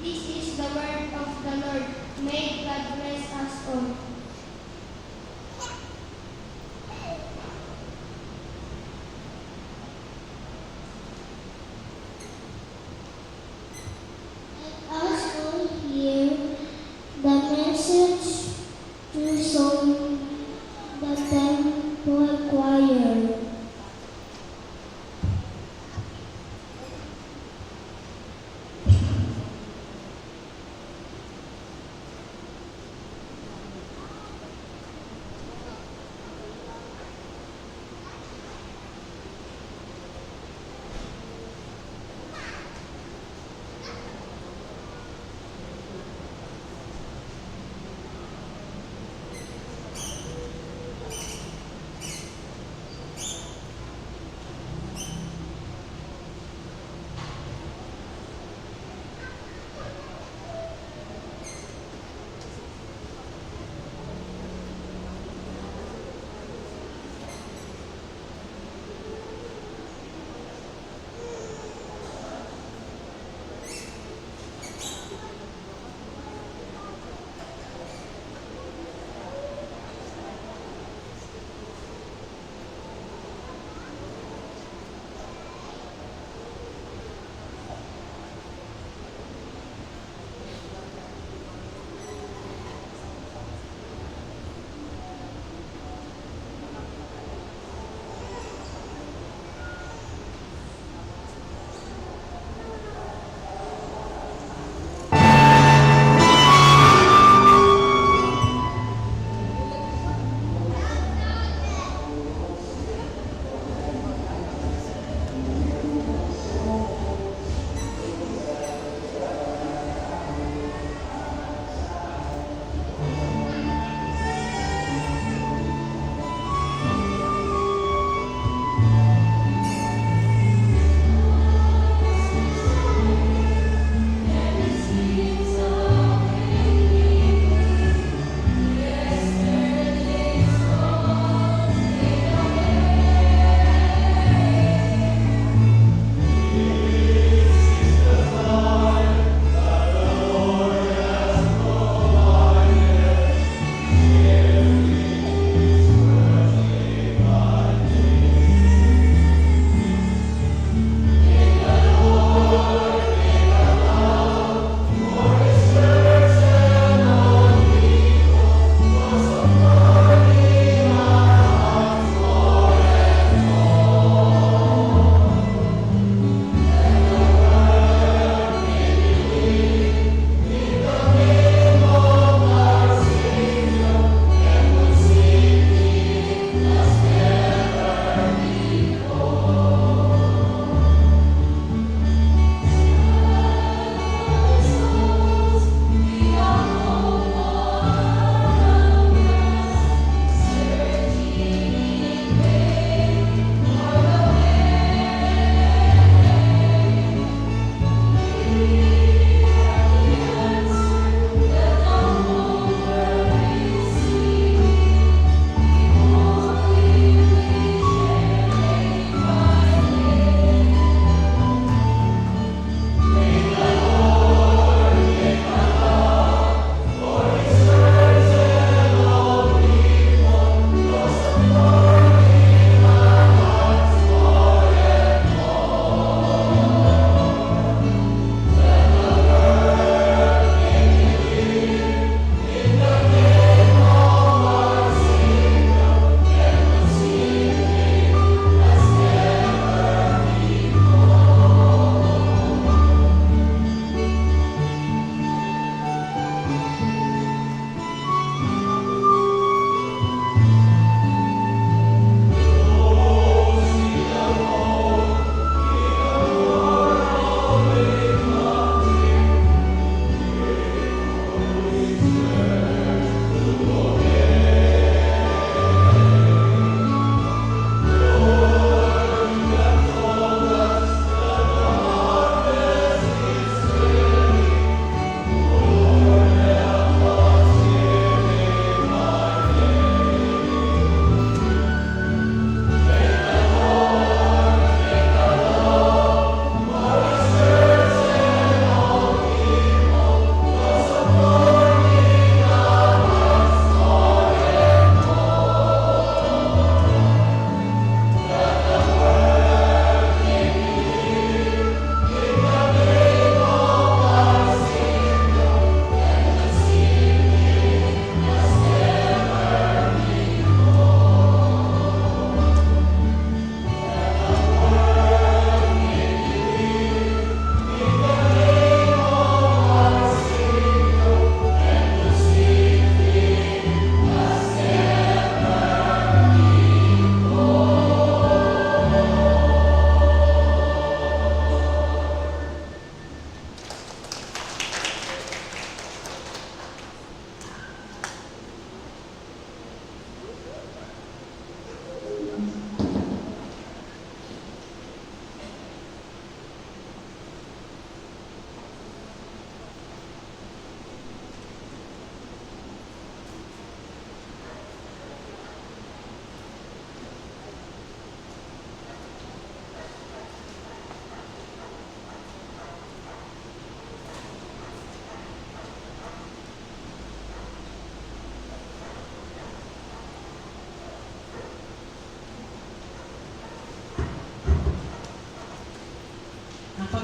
This is the word of the Lord. May God bless us all." Us all hear the message to song the temple choir.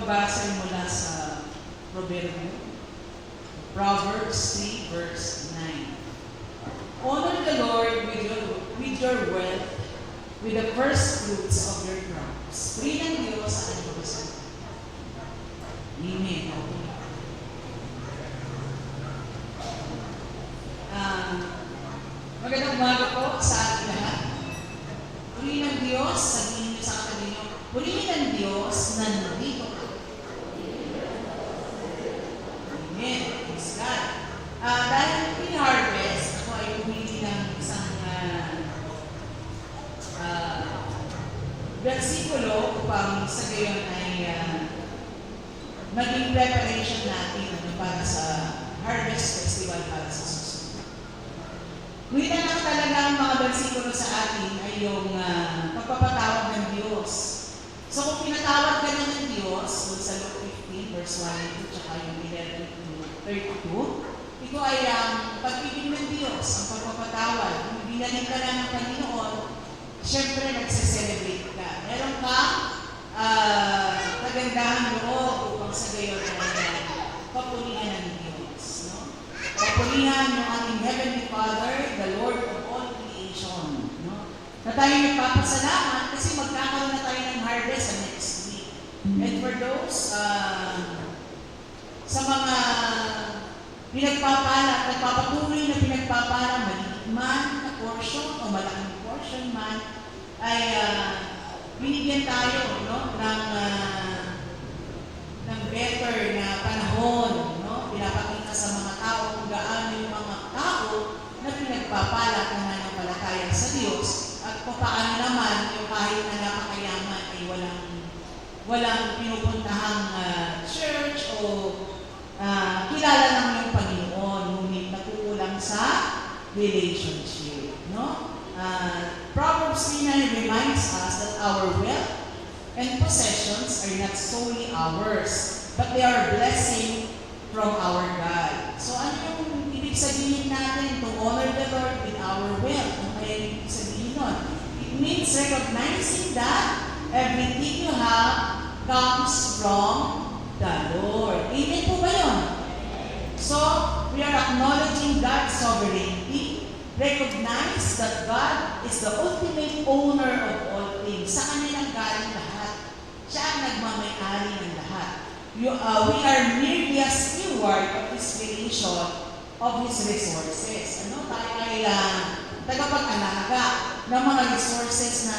magbasa ay mula sa Proverbs 3 verse 9. Honor the Lord with your wealth, with the first fruits of your crops. Puri ng Diyos sa kanyang kasalan. Amen. Magandang umaga po sa ating lahat. Puri ng Diyos, sabihin niyo sa katabi niyo, puri ng Diyos na nandito ka. Amen. Praise God. Dahil pre-harvest, ako ay pumili ng isang versikulo upang sa gayon ay maging preparation natin para sa Harvest Festival para sa susunod. Wita na talaga ang mga versikulo sa atin ay yung pagpapatawad ng Diyos. So kung pinatawad ka na ng Diyos, sa Luke 15 verse 1 and 2, tsaka yung 11 to 32, ito ay ang pag-ibig ng Diyos, ang pagpapatawad. Kung binaling ka na ng Panginoon, siyempre nagse-celebrate ka. Meron kang kagandahan loob upang sa gayon ay papurihan ng Diyos. No? Papurihan yung ating Heavenly Father, the Lord of all creation. No? Na tayo nagpapasalamat kasi magkakaroon na tayo ng harvest sa next week. And for those sa mga pinagpapala, nagpapatuloy na pinagpapala, maliit man na portion o malaking portion man, ay binigyan tayo ng better na panahon. No? Pinapakita sa mga tao kung gaano yung mga tao na pinagpapala at nananampalataya sa Diyos at kung paano naman yung kahit na napakayaman ay walang pinupuntahang church o kilala lang yung Panginoon, ngunit nakukulang sa relationship. No? Proverbs 3:9 reminds us that our wealth and possessions are not solely ours, but they are a blessing from our God. So ano yung ibig sabihin natin to honor the Lord with our wealth? Ano kaya yung ibig sabihin nun? It means recognizing that everything you have comes from the Lord. Amen po ba yun? So, we are acknowledging God's sovereignty, recognize that God is the ultimate owner of all things. Sa kanya galing lahat. Siya ang nagmamay-ari ng lahat. We are merely a steward of His creation, of His resources. Tayo ay tagapag-alaga ng mga resources na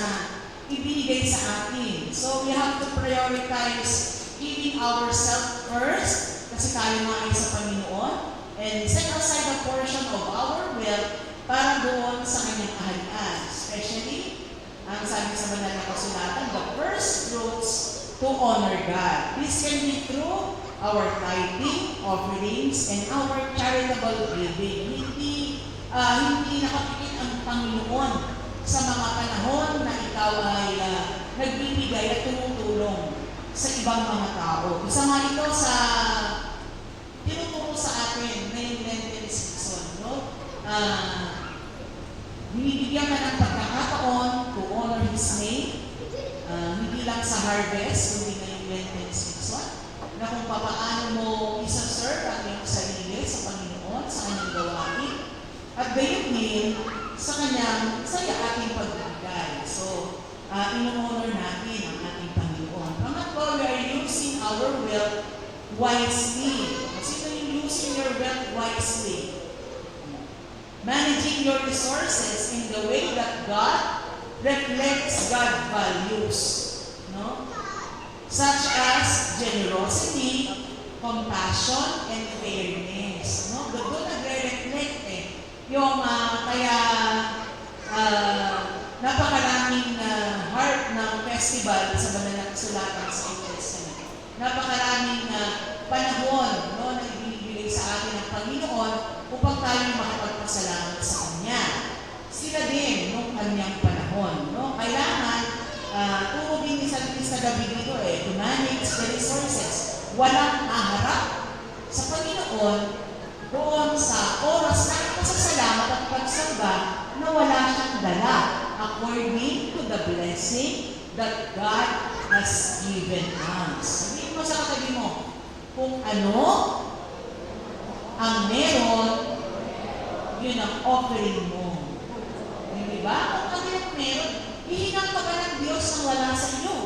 ibinigay sa atin. So, we have to prioritize giving ourselves first, kasi tayo nga ay sa Panginoon, and set aside a portion of our wealth para doon sa kanyang kaharian. Especially, ang sabi sa banal na kasulatan, the first fruits to honor God. This can be through our tithing, offerings, and our charitable giving. Hindi nakapikit ang Panginoon sa mga panahon na ikaw ay nagbibigay at tumutulong sa ibang mga tao. Isa nga ito sa tinuturo sa atin na yung Lenten season. No? Binibigyan ka ng pagkakataon to honor His name, hindi lang sa harvest, kundi na yung Lenten season, na kung paano mo isa-serve ang iyong sarili sa Panginoon, sa kanyang gawain, at gayon din sa kanyang ating pagbibigay. So, in-honor natin ang ating Panginoon. Pangatlo, we are using our wealth wisely. Sino yung using your wealth wisely? Managing your resources in the way that God reflects God's values. No? Such as generosity, compassion, and fairness. No? Doon nagre-reflect yung kaya napakaraming heart ng festival sa banal na kasulatan sa Old Testament. Napakaraming panahon na ibinibigay sa atin ng Panginoon upang tayo makapagpasalamat sa Kanya. Sila din nung kanyang panahon. No? Kailangan, turo din ni Salmista David dito to manage the resources. Walang aharap sa Panginoon doon sa oras na pasasalamat at pagsamba na wala siyang dala according to the blessing that God has given us. Sabihin mo sa katabi mo, kung ano ang meron, yun ang offering mo. Hindi ba? Kung ano yung meron, hihinang ka ba ng Diyos ang wala sa iyo?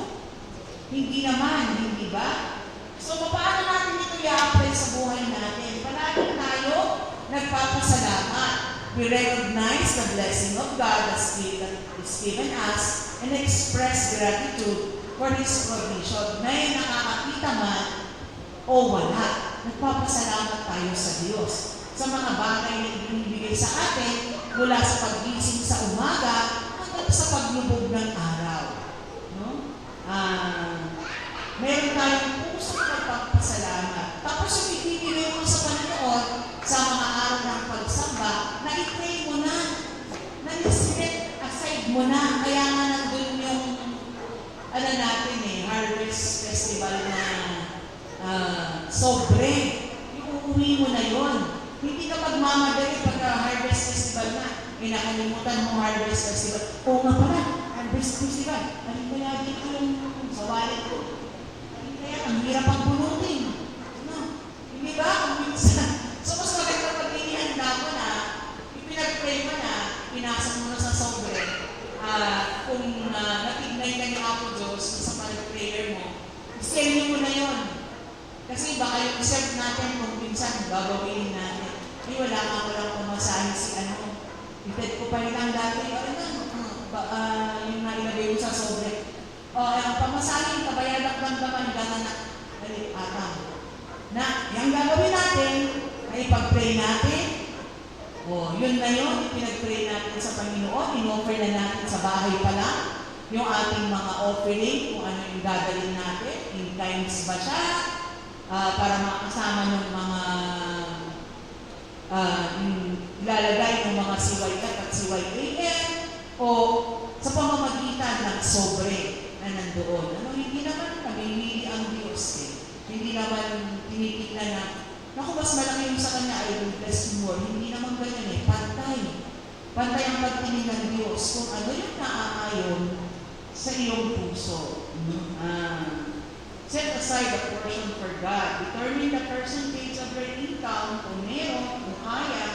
Hindi naman, hindi ba? So, paano natin ito i-apply sa buhay natin? Palagi tayo nagpapasalamat. We recognize the blessing of God that's given us and express gratitude for His provision. May nakakakita man o wala, nagpapasalamat tayo sa Diyos sa mga bagay na ibinibigay sa atin mula sa paggising sa umaga hanggang sa paglubog ng araw. No? Meron tayong pusong nagpapasalamat. Tapos yung ibibigay mo sa Panginoon sa mga araw ng pagsamba, na i-pray mo na, na-set aside mo na. Kaya nga nandun yung natin Harvest Festival na sobre. Iuuwi mo na yon. Hindi ka magmamadali pagka-Harvest Festival na. Nakalimutan mo Harvest Festival. Oo nga pala, Harvest Festival. Alin kaya dito yung sa wallet ko? Alin kaya, ang hirap ang bunutin. No? Hindi ba? Kung minsan. So, mas maganda pag inihanda mo na, ipinag-pray mo na, pinasa mo na sa sobre. Kung natignay ka ni Apo Diyos sa prayer mo, iskelyo mo na yon. Kasi baka yung serve natin kung minsan gagawin natin. Ay, wala nga walang pumasahin si Ibet ko pa rin ang dati. Yung nailagay mo sa sobre. Ang pamasahin, kabayadak damdaman, gana na. Dali, atang. Na, yung gagawin natin, ay pag-pray natin. Yun na yun, pinag-pray natin sa Panginoon, in-offer na natin sa bahay pa lang, yung ating mga offering, kung ano yung gagawin natin, in times ba siya, para makasama ng mga ilalagay ng mga CYF at CYAM, o sa pamamagitan ng sobre na nandoon. Hindi naman namimili ang Diyos Hindi naman tinitignan na naku, mas malaki yung sa kanya, I will bless you more. Hindi naman ganyan Pantay. Pantay ang pagtingin ng Diyos kung ano yung naaayon sa iyong puso. Set aside a portion for God. Determine the percentage of your income, kung meron, kung kaya.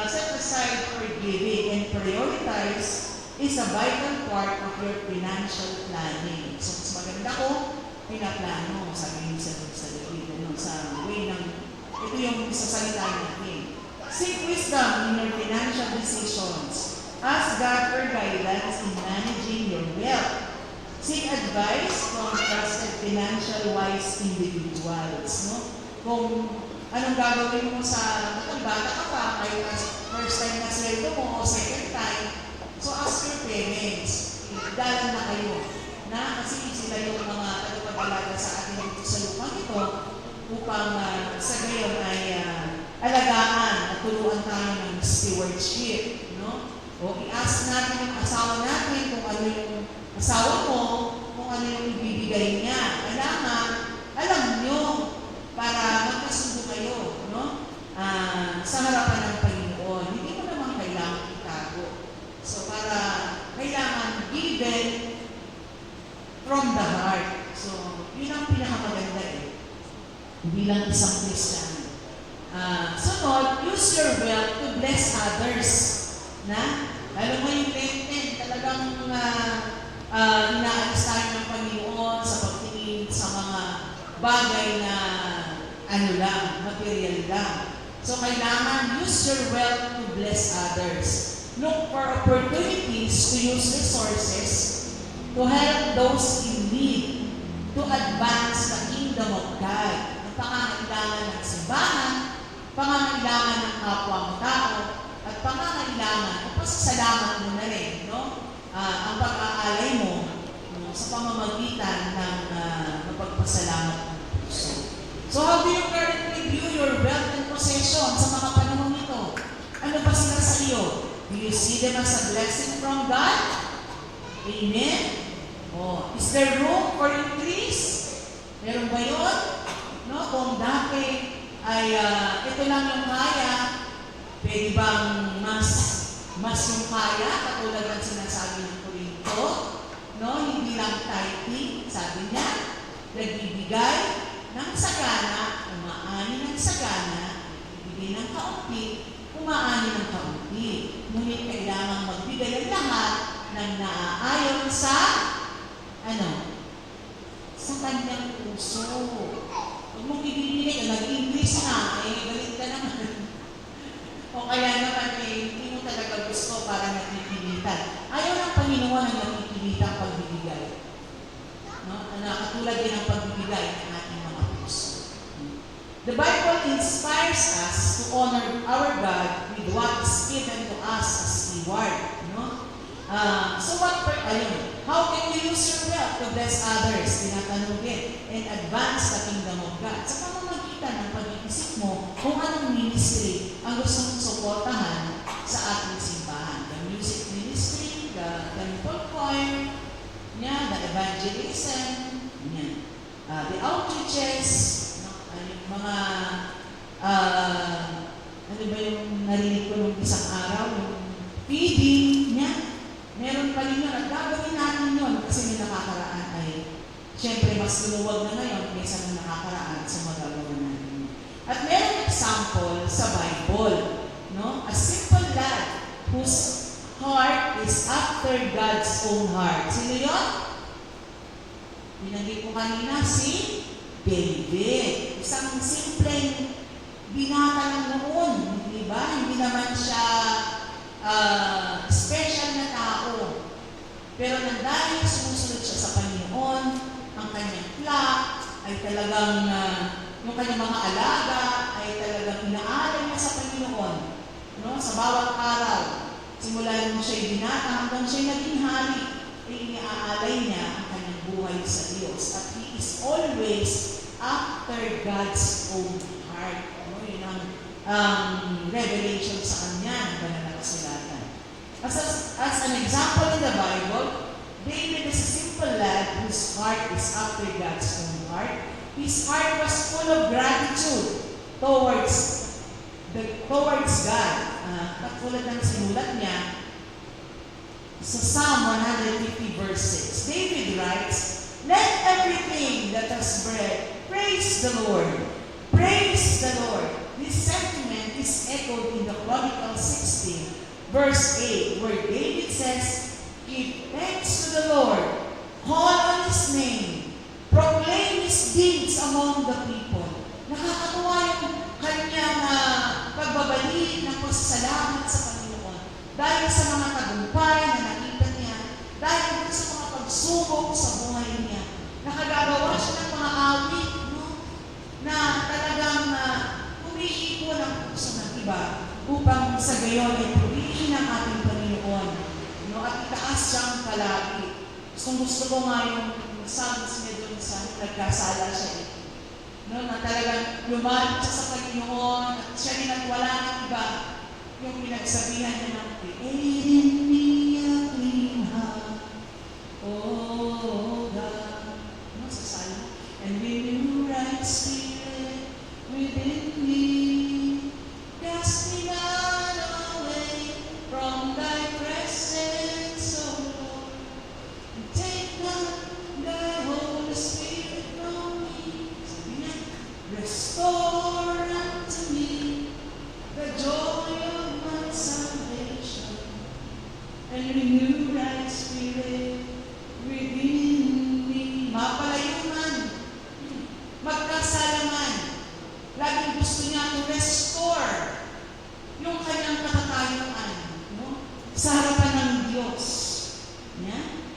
Set aside for giving and prioritize is a vital part of your financial planning. So, mas maganda ko, pinaplano, sabi yung sa way ng, ito yung isasalita natin. Seek wisdom in your financial decisions. Ask God for guidance in managing your wealth. Seek advice from trusted financial-wise individuals. Kung anong gagawin mo sa bata ka pa, kayo first time na sweldo mo o second time, so ask your parents. Dalan na kayo. Kasi sila yung mga tagapag-alaga sa atin dito sa lupang ito upang sa gayon ay alagaan at tuluan tayo ng stewardship. O i-ask natin yung asawa natin kung ano yung asawa mo, kung ano yung ibibigay niya. Alam nyo, para magkasundo kayo, sa harapan ng Panginoon. Hindi mo naman kailangan itago. So, para kailangan given from the heart. So, yun ang pinakamaganda bilang isang Christian. Sunod, use your wealth to bless others. Lalo mo yung 10, talagang inaalis tayo ng Panginoon sa pagtingin sa mga bagay na material lang. So, kailangan use your wealth to bless others. Look for opportunities to use resources to help those in need, to advance the kingdom of God. Ang pangangailangan ng simbahan, pangangailangan ng kapwa mo tao, at pangangailangan, at pasasalamat mo na rin, ang pag-aalay mo sa pamamagitan ng mapagpasalamat ng puso. So how do you currently view your wealth and possession sa mga panahon ito? Ano ba sila sa iyo? Do you see them as a blessing from God? Amen? Is there room for increase? Meron ba yun? Kung dati ay ito lang yung kaya, pwede bang mas yung kaya, katulad ng sinasabi ng Korinto? no? Hindi lang tithing, sabi niya, nagbibigay ng sagana, umaani ng sagana, nagbibigay ng kaunti, umaani ng kaunti. Ngunit kailangan magbigay ang lahat ng naaayon sa, sa kanyang puso. Huwag mong ibibigay, nag-English na, galit ka naman. O kaya naman, hindi mo talaga gusto para napipilitan. Ayaw ng Panginoon ang napipilitan pagbibigay. No? Katulad din ang pagbibigay ng ating mga puso. The Bible inspires us to honor our God with what is given to us as reward. No? How can we use your wealth to bless others? Tinatanong din, and advance the kingdom of God. Sa pamamagitan ng pag-iisip mo kung anong ministry ang gusto mong suportahan sa ating simbahan. The music ministry, the temple choir, the evangelism, the outreaches, yung mga, ano ba yung narinig ko nung isang araw, yung feeding, meron pa rin yun. At gagawin natin yun kasi may nakakaraan ay, syempre mas lumuwag na ngayon kaysa nung nakakaraan sa magagawa natin. At meron example sa Bible, no? A simple lad whose heart is after God's own heart. Sino yun? Binanggit ko kanina si David. Isang simpleng binata lang noon, di ba? Hindi naman siya special na tao. Pero nang dahil sumusunod siya sa Panginoon, ang kanyang flock ay talagang, yung kanyang mga alaga ay talagang inaalay niya sa Panginoon. No? Sa bawat araw, simula nung siya'y binata hanggang siya'y naging hari, ay iniaalay niya ang kanyang buhay sa Diyos. At he is always after God's own heart. No? Yun ang revelation sa kanya ng banal na kasulatan. As an example in the Bible, David is a simple lad whose heart is after God's own heart. His heart was full of gratitude towards God. Katulad ng sinulat niya sa Psalm 150 verse 6. David writes, "Let everything that has breath praise the Lord. Praise the Lord." This sentiment is echoed in the Chronicles 16 verse 8, where David says, "Give thanks to the Lord, call on His name, proclaim His deeds among the people." Nakakatuwa yung kanyang pagbabalik ng pasasalamat sa Panginoon dahil sa mga tagumpay na nakita niya, dahil sa mga pagsubok sa buhay niya. Nakagagawa siya ng mga awit, no? Na talagang umiipon ang puso ng iba upang sa gayon ay purihin ang ating Panginoon, no? At itaas siyang palagi. Gusto ko nga yung songs niya doon sa nagkasala siya. No? Na talagang lumapit siya sa Panginoon at siya rin at wala ng iba. Yung pinagsabihan niya ng "Create in me a clean heart, oh God." No? Sa salmo. "And renew right spirit within me. Cast me not away from Thy presence, O Lord. And take not Thy Holy Spirit from me." Sabi niya, "Restore unto me the joy of my salvation, and renew right spirit within me." Mapalayunan, magkasalaman. Laging gusto niya to restore yung kanyang katatayuan, no? Sa harapan ng Diyos.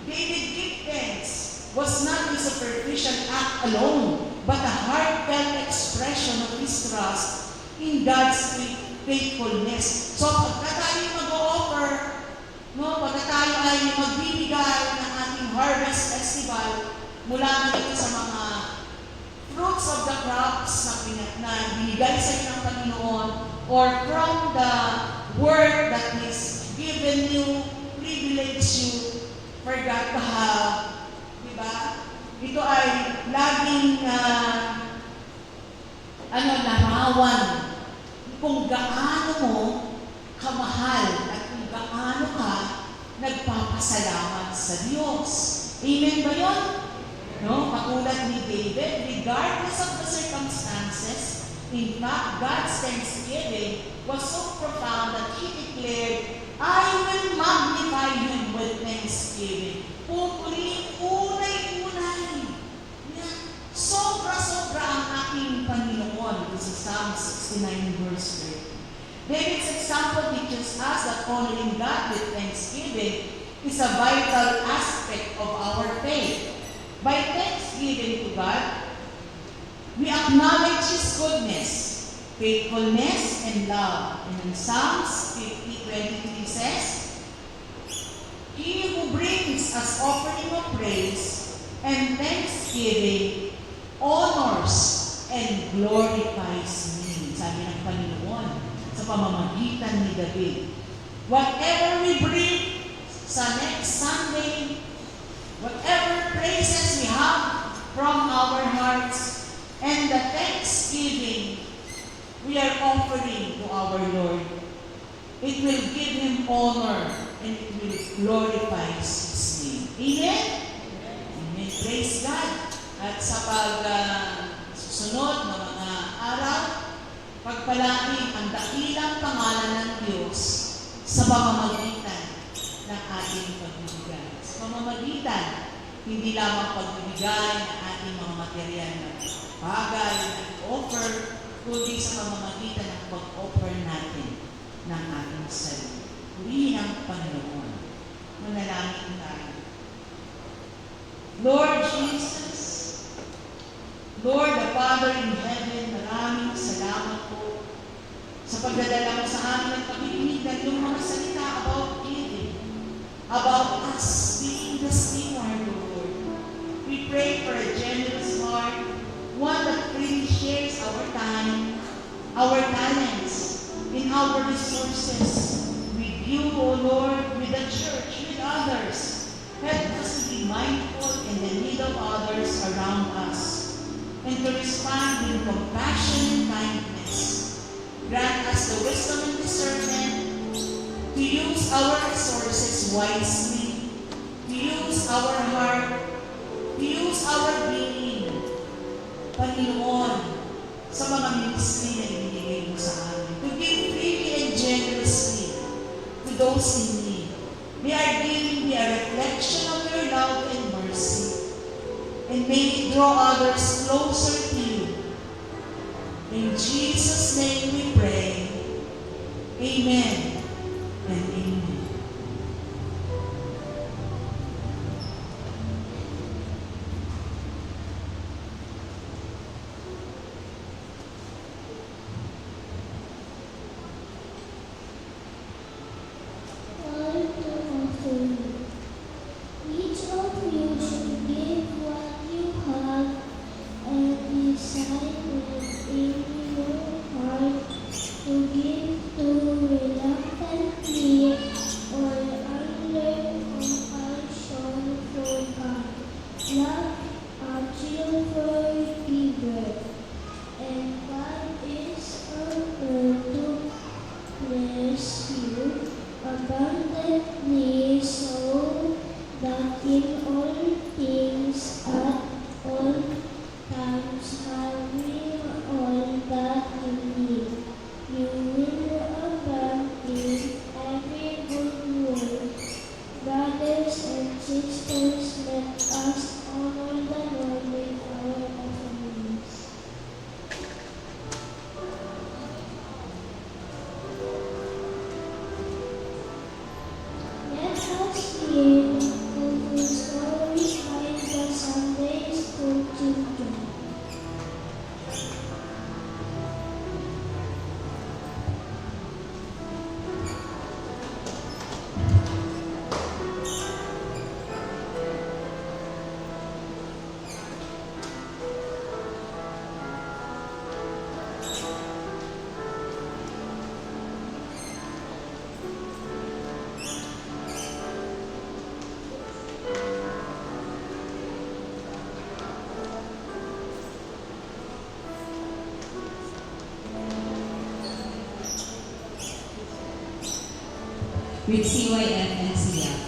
David gave thanks was not a superficial act alone, but a heartfelt expression of his trust in God's faithfulness. So, pagka tayo mag-o-offer, no? Pagka tayo ay magbibigay ng ating harvest festival mula na dito sa mga fruits of the crops na binigay sa inyo ng Panginoon, or from the word that is given you, privilege you for God to have. Diba? Ito ay laging larawan kung gaano mo kamahal at kung gaano ka nagpapasalamat sa Diyos. Amen ba yun? No? Katulad ni David, regardless of the circumstances, in fact, God's thanksgiving was so profound that he declared, I will magnify him with thanksgiving. Pupurihin, unay-unay. Yan. Sobra-sobra ang aking Panginoon. This is Psalm 69 verse 3. David's example teaches us that honoring God with thanksgiving is a vital aspect of our faith. By thanksgiving to God, we acknowledge His goodness, faithfulness, and love. And in Psalms 50:23 says, He who brings us offering of praise and thanksgiving honors and glorifies me. Sabi ng Panginoon sa pamamagitan ni David. Whatever we bring sa next Sunday, whatever praises we have from our hearts, and the thanksgiving we are offering to our Lord, it will give Him honor and it will glorify His name. Amen? Amen. Praise God. At sa susunod na mga araw, pagpalain ang dakilang pangalan ng Diyos sa pamamagitan ng ating pagbibigay. Sa pamamagitan, hindi lamang pagbibigay ng ating mga material na bagay na offer, kundi sa pamamagitan ng pag-offer natin ng ating sarili. Purihin ang Panginoon. Manalangin tayo. Lord Jesus, Lord the Father in heaven, maraming salamat po sa pagdadala mo sa amin at pakikinig ng iyong mga salita about giving, about us being the steward, Lord. We pray for a generous heart, one that freely shares our time, our talents, in our resources with you, O Lord, with the church, with others. Help us to be mindful in the need of others around us and to respond with compassion and kindness. Grant us the wisdom and discernment to use our resources wisely, to use our heart, to use our being, Panginoon, sa mga ministry na ibinigay mo sa amin, to give freely and generously to those in need. May our giving be a reflection of your love and mercy, and may it draw others closer to you. In Jesus' name we pray. Amen and amen. Each of you should give what you have and decide within your heart to give to reluctantly or under compulsion for God. Love a cheerful giver, and God is able to bless you abundantly so that in all things at all times having all that you need, you will abound in every good work. Brothers and sisters, let us honor the Lord with our offerings. Let us hear the story behind the Sunday school children. With CYF and CF.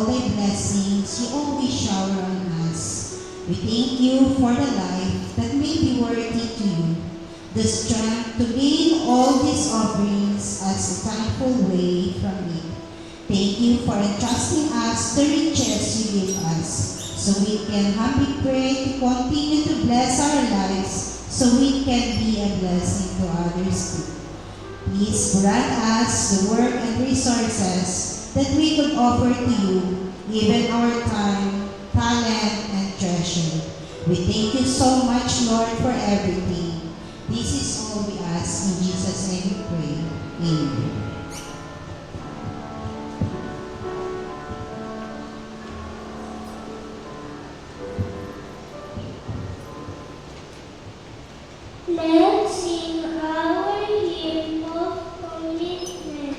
all thy blessings you always shower on us. We thank you for the life that may be worthy to you, the strength to gain all these offerings as a thankful way from it. Thank you for entrusting us the riches you give us, so we can humbly pray to continue to bless our lives, so we can be a blessing to others too. Please grant us the work and resources that we could offer to you, even our time, talent, and treasure. We thank you so much, Lord, for everything. This is all we ask. In Jesus' name we pray. Amen. Let's sing our hymn of commitment.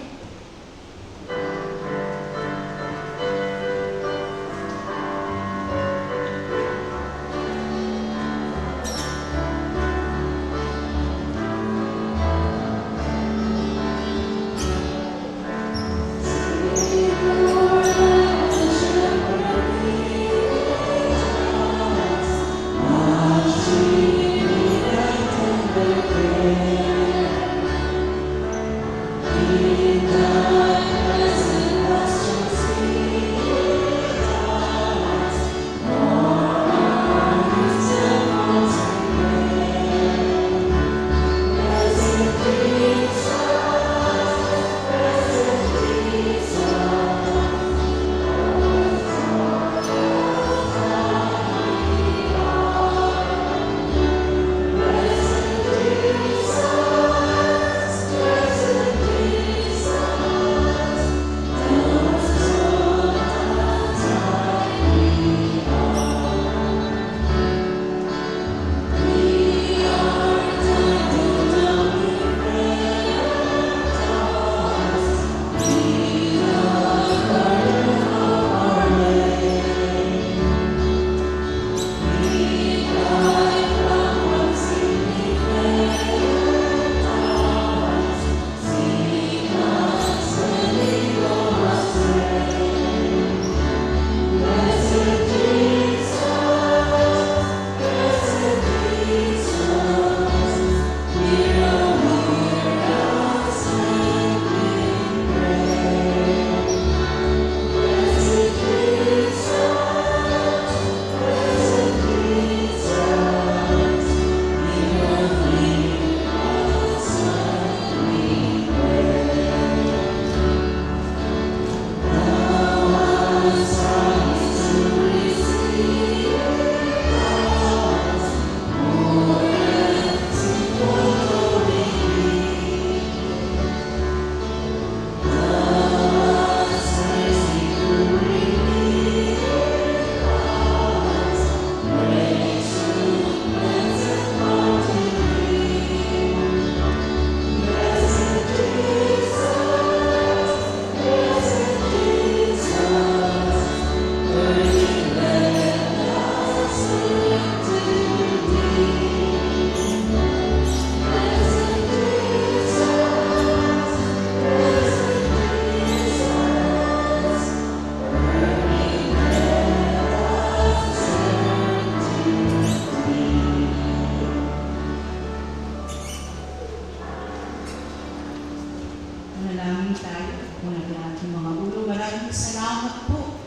Manalangin tayo. Una natin ating mga ulo. Maraming salamat po,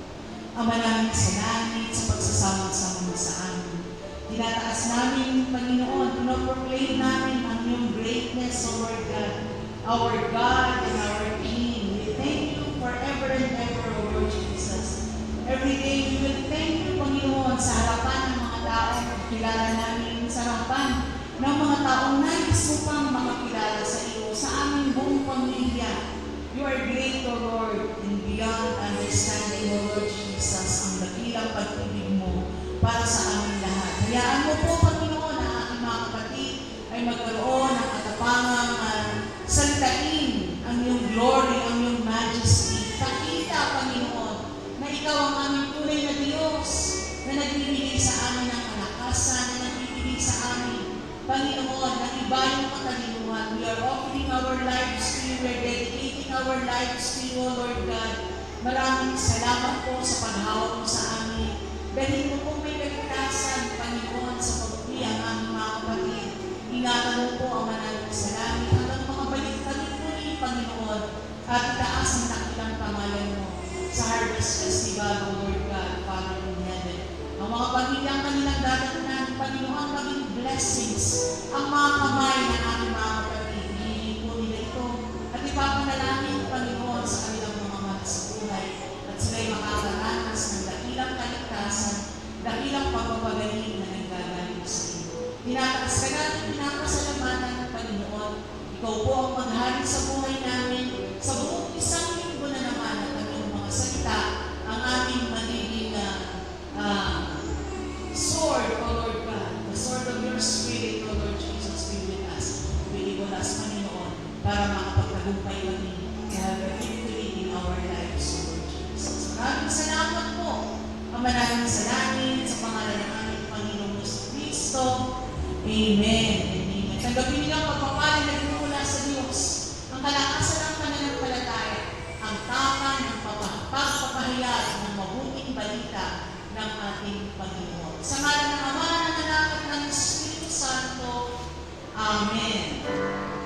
Ama namin sa langit, sa pagsasama-sama sa amin. Tinataas namin, Panginoon, pinoproclaim namin ang iyong greatness, O Lord God, our God and our King. We thank you forever and ever, O Lord Jesus. Every day we will thank you, Panginoon, sa harapan ng mga taong kilala namin, sa harapan ng mga taong nais upang makakilala sa iyo, sa aming buong pamilya. You are great, O Lord, and beyond understanding, O Lord Jesus, ang dakilang pag-ibig mo para sa aming lahat. Hayaan mo po, Panginoon, ang aking mga kapatid ay magkaroon ng katapangang salitain ang iyong glory, ang iyong majesty. Pakita, Panginoon, na ikaw ang aming tunay na Diyos, na nagbibigay sa amin ng kalakasan, na nagbibigay sa amin, Panginoon, ng iba yung katalinuhan. We are offering our lives to you. We are dedicating our lives to you, O Lord God. Maraming salamat po sa paghawak mo sa amin. Dahil mo po may kaligtasan, Panginoon, sa pagpili ang aming mga kapatid. Ingatan mo po ang manalong sa langit hanggang makabalik kami muli, Panginoon, at itaas ang dakilang pangalan mo sa Harvest Festival, O Lord God, Father in heaven. Ang mga pamilyang kanilang dadatnan, Panginoon, maging blessings ang mga kamay ng aming mga kapatid. Hihingin po nila ito at ipapanalangin, Panginoon, sa kanilang mga mahal sa buhay at sila'y makakaranas ng dakilang kaligtasan, dakilang pagpapagaling na nanggagaling sa iyo. Tinataas ka natin, pinapasalamatan, Panginoon. Ikaw po ang maghari sa buhay namin sa buong isang linggo na naman at ang iyong mga salita ang aming magiging sword, O Lord God, the sword of your Spirit, O Lord Jesus, be with us. Be with us, Panginoon, para makapagtagumpay kami sa victory in our lives, O Lord Jesus. Maraming salamat po, ang manalangin sa langit, sa pangalan ng aming Panginoong Kristo. Amen. Amen. Tanggapin niyo ang pagpapala na nagmumula sa Diyos, ang kalakasan ng pananampalataya, ang tapang ng pagpapahayag ng mabuting balita ng ating Panginoon. Sa ngalan ng Ama, ng Anak, at ng Espiritu Santo. Amen.